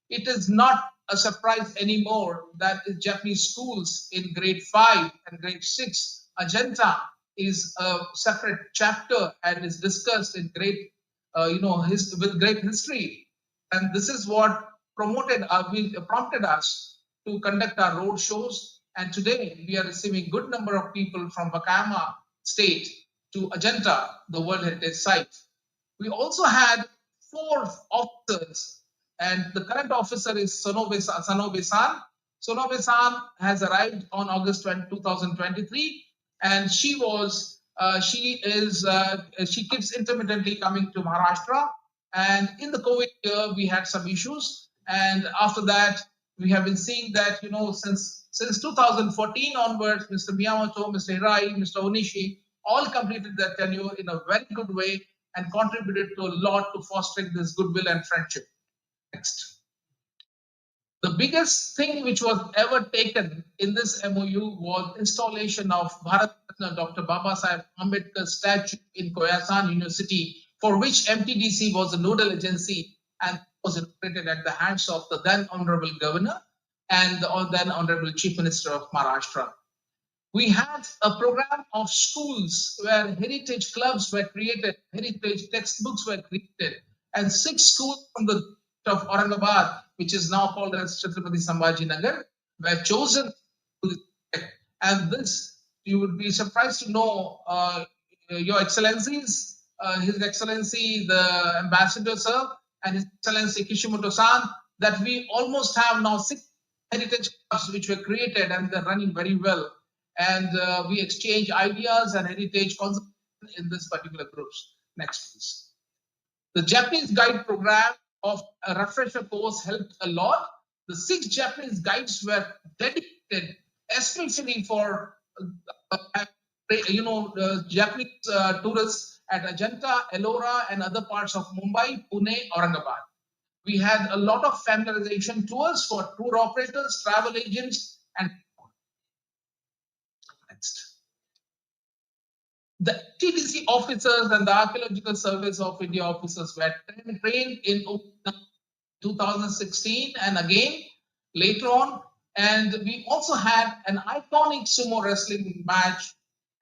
it is not a surprise anymore that the Japanese schools in grade 5 and grade 6, Ajanta is a separate chapter and is discussed in great, with great history. And this is what prompted us to conduct our road shows. And today we are receiving good number of people from Wakayama state to Ajanta, the World Heritage Site. We also had 4 officers, and the current officer is Sanobe-san. Sonobe-san has arrived on August 20, 2023, and she keeps intermittently coming to Maharashtra. And in the COVID year, we had some issues, and after that, we have been seeing that since 2014 onwards, Mr. Miyamoto, Mr. Hirai, Mr. Onishi all completed their tenure in a very good way and contributed to a lot to fostering this goodwill and friendship. Next. The biggest thing which was ever taken in this MOU was installation of Bharat Ratna Dr. Baba Saheb Ambedkar statue in Koyasan University, for which MTDC was the nodal agency and was operated at the hands of the then Honorable Governor and the then Honorable Chief Minister of Maharashtra. We had a program of schools where heritage clubs were created, heritage textbooks were created, and 6 schools from the of Aurangabad, which is now called as Chhatrapati Sambhaji Nagar, were chosen. And this, you would be surprised to know, Your Excellencies, His Excellency the Ambassador, sir, and His Excellency Kishimoto-san, that we almost have now 6 heritage clubs which were created and they're running very well. And we exchange ideas and heritage concepts in this particular groups. Next, please. The Japanese guide program of a refresher course helped a lot. The 6 Japanese guides were dedicated especially for Japanese tourists at Ajanta, Ellora, and other parts of Mumbai, Pune, Aurangabad. We had a lot of familiarization tours for tour operators, travel agents, and next. The TDC officers and the Archaeological Service of India officers were trained in 2016 and again later on. And we also had an iconic sumo wrestling match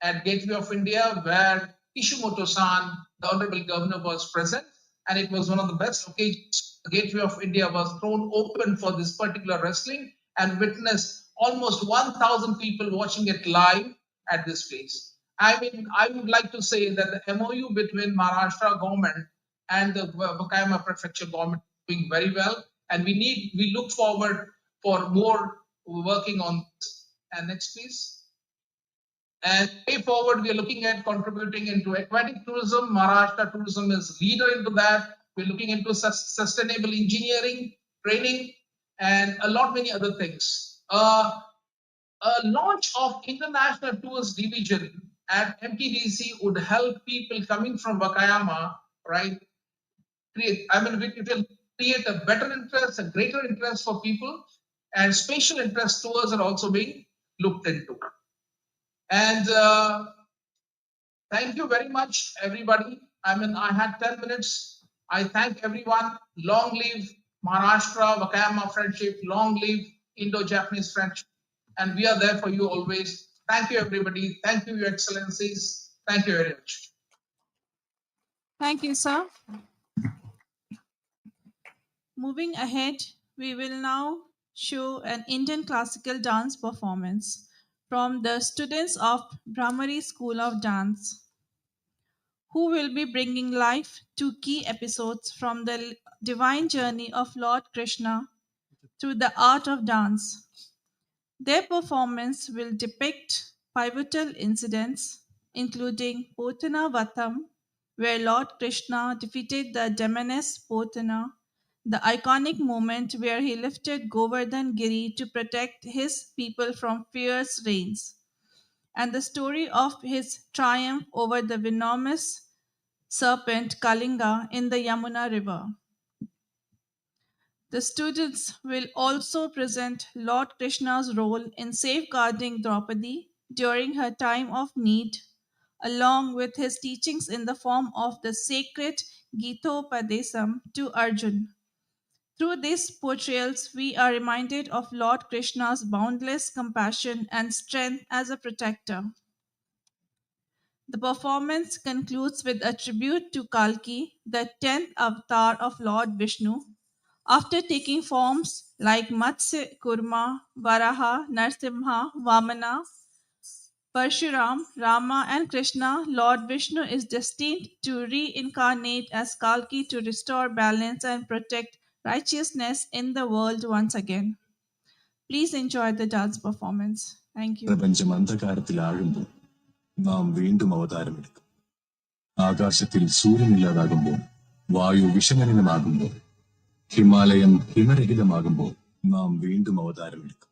at Gateway of India where Kishimoto-san, the Honorable Governor, was present. And it was one of the best occasions. The Gateway of India was thrown open for this particular wrestling and witnessed almost 1,000 people watching it live at this place. I mean, I would like to say that the MOU between Maharashtra government and the Wakayama Prefecture government is doing very well, and we look forward for more working on this. And next, please. And way forward, we are looking at contributing into aquatic tourism. Maharashtra tourism is leader into that. We're looking into sustainable engineering, training, and a lot many other things. A launch of international tours division at MTDC would help people coming from Wakayama, right? It will create a better interest, a greater interest for people, and special interest tours are also being looked into. And thank you very much, everybody. I had 10 minutes. I thank everyone. Long live Maharashtra, Wakayama friendship. Long live Indo-Japanese friendship. And we are there for you always. Thank you, everybody. Thank you, Your Excellencies. Thank you very much. Thank you, sir. Moving ahead, we will now show an Indian classical dance performance from the students of Brahmari School of Dance, who will be bringing life to key episodes from the divine journey of Lord Krishna through the art of dance. Their performance will depict pivotal incidents, including Potana Vatham, where Lord Krishna defeated the demoness Potana, the iconic moment where he lifted Govardhan Giri to protect his people from fierce rains, and the story of his triumph over the venomous serpent Kalinga in the Yamuna River. The students will also present Lord Krishna's role in safeguarding Draupadi during her time of need, along with his teachings in the form of the sacred Gitopadesam to Arjun. Through these portrayals, we are reminded of Lord Krishna's boundless compassion and strength as a protector. The performance concludes with a tribute to Kalki, the 10th avatar of Lord Vishnu. After taking forms like Matsya, Kurma, Varaha, Narsimha, Vamana, Parshuram, Rama, and Krishna, Lord Vishnu is destined to reincarnate as Kalki to restore balance and protect righteousness in the world once again. Please enjoy the dance performance. Thank you. പ്രപഞ്ചം അന്ധകാരത്തിലാഴുമ്പോൾ നാം വീണ്ടും അവതാരമെടുക്കും. ആകാശത്തിൽ സൂര്യനില്ലാതാകുമ്പോൾ, വായു വിഷമലിനമാകുമ്പോൾ, ഹിമാലയം ഹിമരഹിതമാകുമ്പോൾ നാം വീണ്ടും അവതാരമെടുക്കും.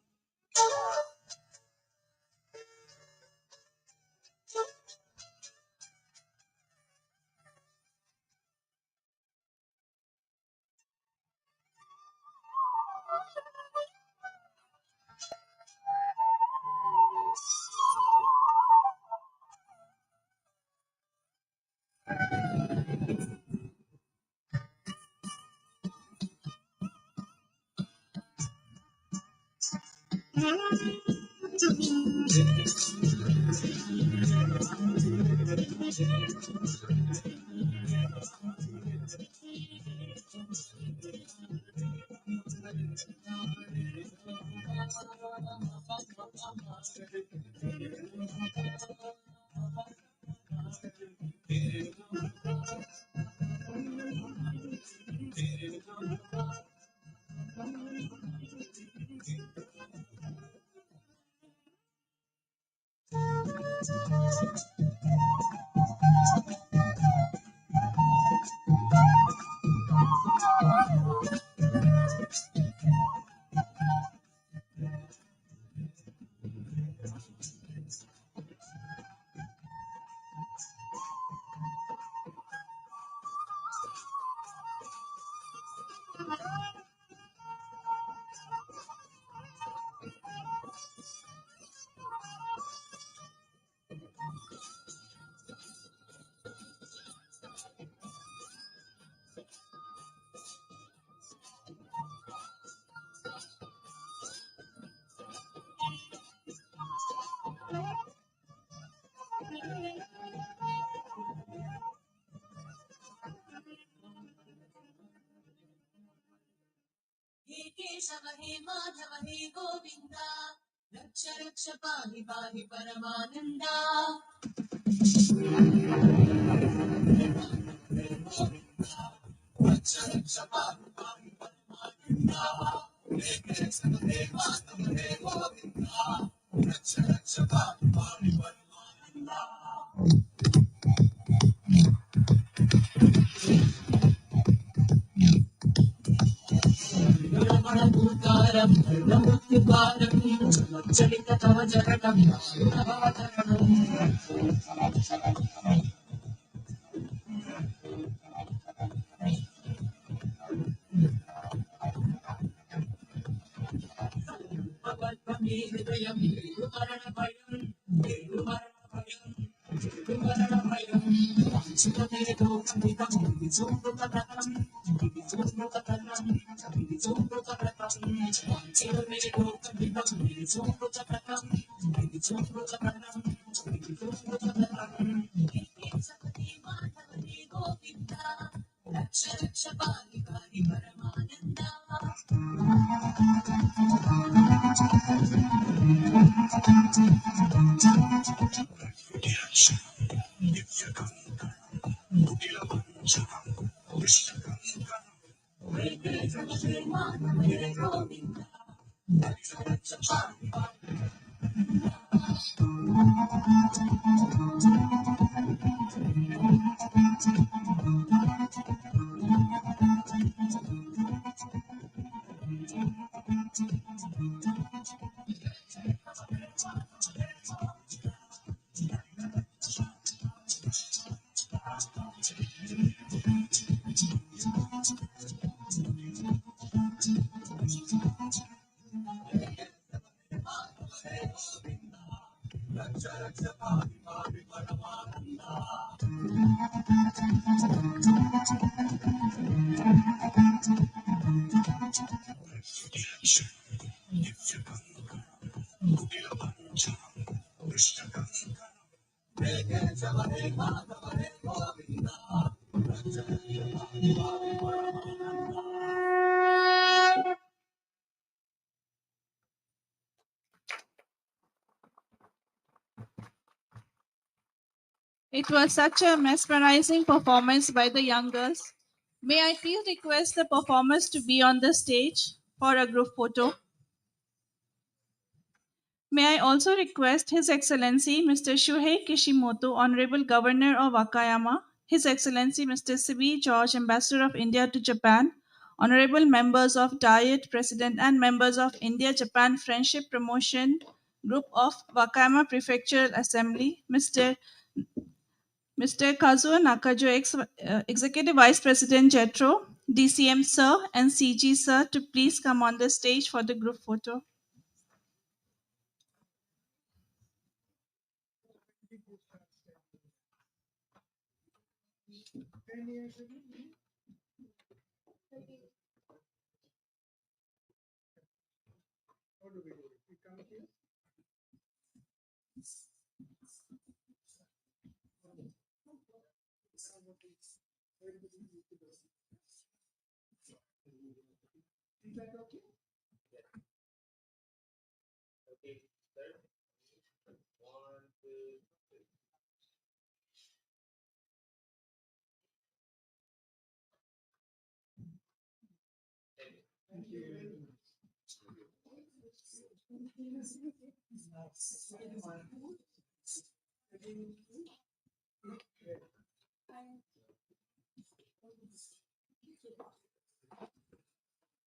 हे केशव हे माधव हे गोविन्द रक्ष रक्ष पाहि पाहि परमानन्दा रक्ष रक्ष पाहि पाहि परमानन्दा हे केशव हे माधव हे गोविन्द रक्ष रक्ष पाहि पाहि परमानन्दा भूतारं धर्ममुक्तिपारं चलित तव जगतं हृदयं मरणभयं रक्ष रक्ष पाहि पाहि परमानन्दा It was such a mesmerizing performance by the young girls. May I please request the performers to be on the stage for a group photo? May I also request His Excellency Mr. Shuhei Kishimoto, Honorable Governor of Wakayama, His Excellency Mr. Sibi George, Ambassador of India to Japan, Honorable members of Diet, President and members of India-Japan Friendship Promotion Group of Wakayama Prefectural Assembly, Mr. Kazuo Nakajo, Executive Vice President JETRO, DCM Sir and CG Sir to please come on the stage for the group photo.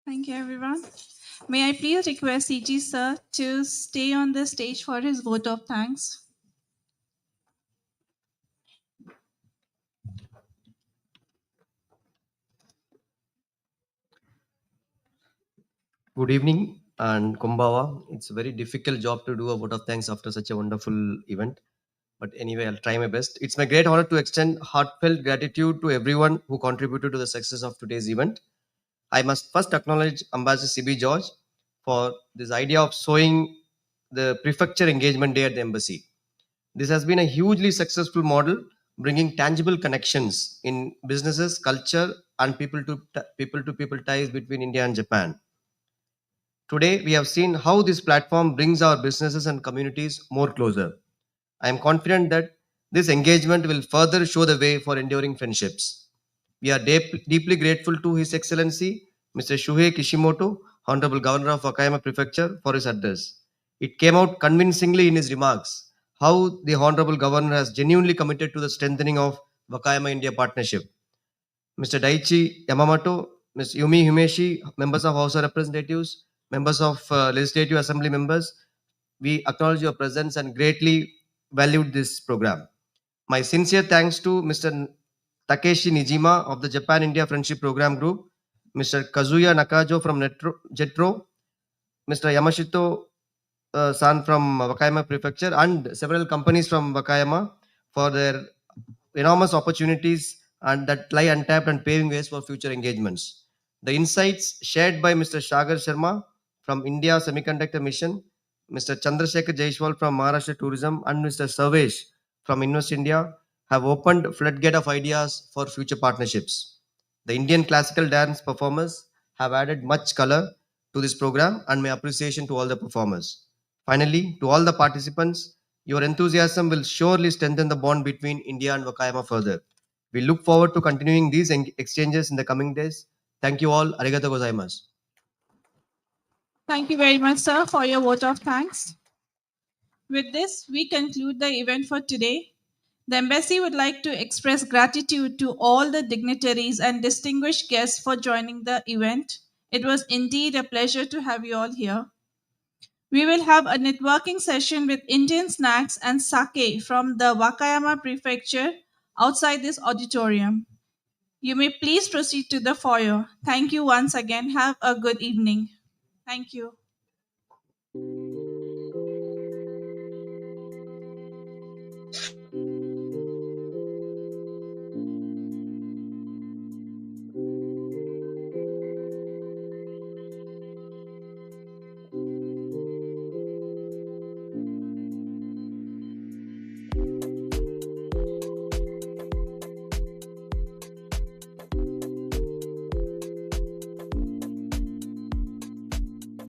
Thank you, everyone. May I please request CG Sir to stay on the stage for his vote of thanks? Good evening and Kumbawa. It's a very difficult job to do a vote of thanks after such a wonderful event. But anyway, I'll try my best. It's my great honor to extend heartfelt gratitude to everyone who contributed to the success of today's event. I must first acknowledge Ambassador CB George for this idea of showing the prefecture engagement day at the embassy. This has been a hugely successful model, bringing tangible connections in businesses, culture, and people-to-people ties between India and Japan. Today, we have seen how this platform brings our businesses and communities more closer. I am confident that this engagement will further show the way for enduring friendships. We are deeply grateful to His Excellency Mr. Shuhei Kishimoto, Honorable Governor of Wakayama Prefecture, for his address. It came out convincingly in his remarks how the Honorable Governor has genuinely committed to the strengthening of Wakayama-India partnership. Mr. Daichi Yamamoto, Ms. Yumi Himeshi, members of House of Representatives, members of Legislative Assembly members, we acknowledge your presence and greatly valued this program. My sincere thanks to Mr. Takeshi Nijima of the Japan-India Friendship Program Group, Mr. Kazuya Nakajo from JETRO, Mr. Yamashito San from Wakayama Prefecture, and several companies from Wakayama for their enormous opportunities and that lie untapped and paving ways for future engagements. The insights shared by Mr. Shagar Sharma from India Semiconductor Mission, Mr. Chandrasekhar Jaiswal from Maharashtra Tourism, and Mr. Sarvesh from Invest India have opened a floodgate of ideas for future partnerships. The Indian classical dance performers have added much color to this program, and my appreciation to all the performers. Finally, to all the participants, your enthusiasm will surely strengthen the bond between India and Wakayama further. We look forward to continuing these exchanges in the coming days. Thank you all. Arigato gozaimasu. Thank you very much, sir, for your vote of thanks. With this, we conclude the event for today. The embassy would like to express gratitude to all the dignitaries and distinguished guests for joining the event. It was indeed a pleasure to have you all here. We will have a networking session with Indian snacks and sake from the Wakayama Prefecture outside this auditorium. You may please proceed to the foyer. Thank you once again. Have a good evening. Thank you.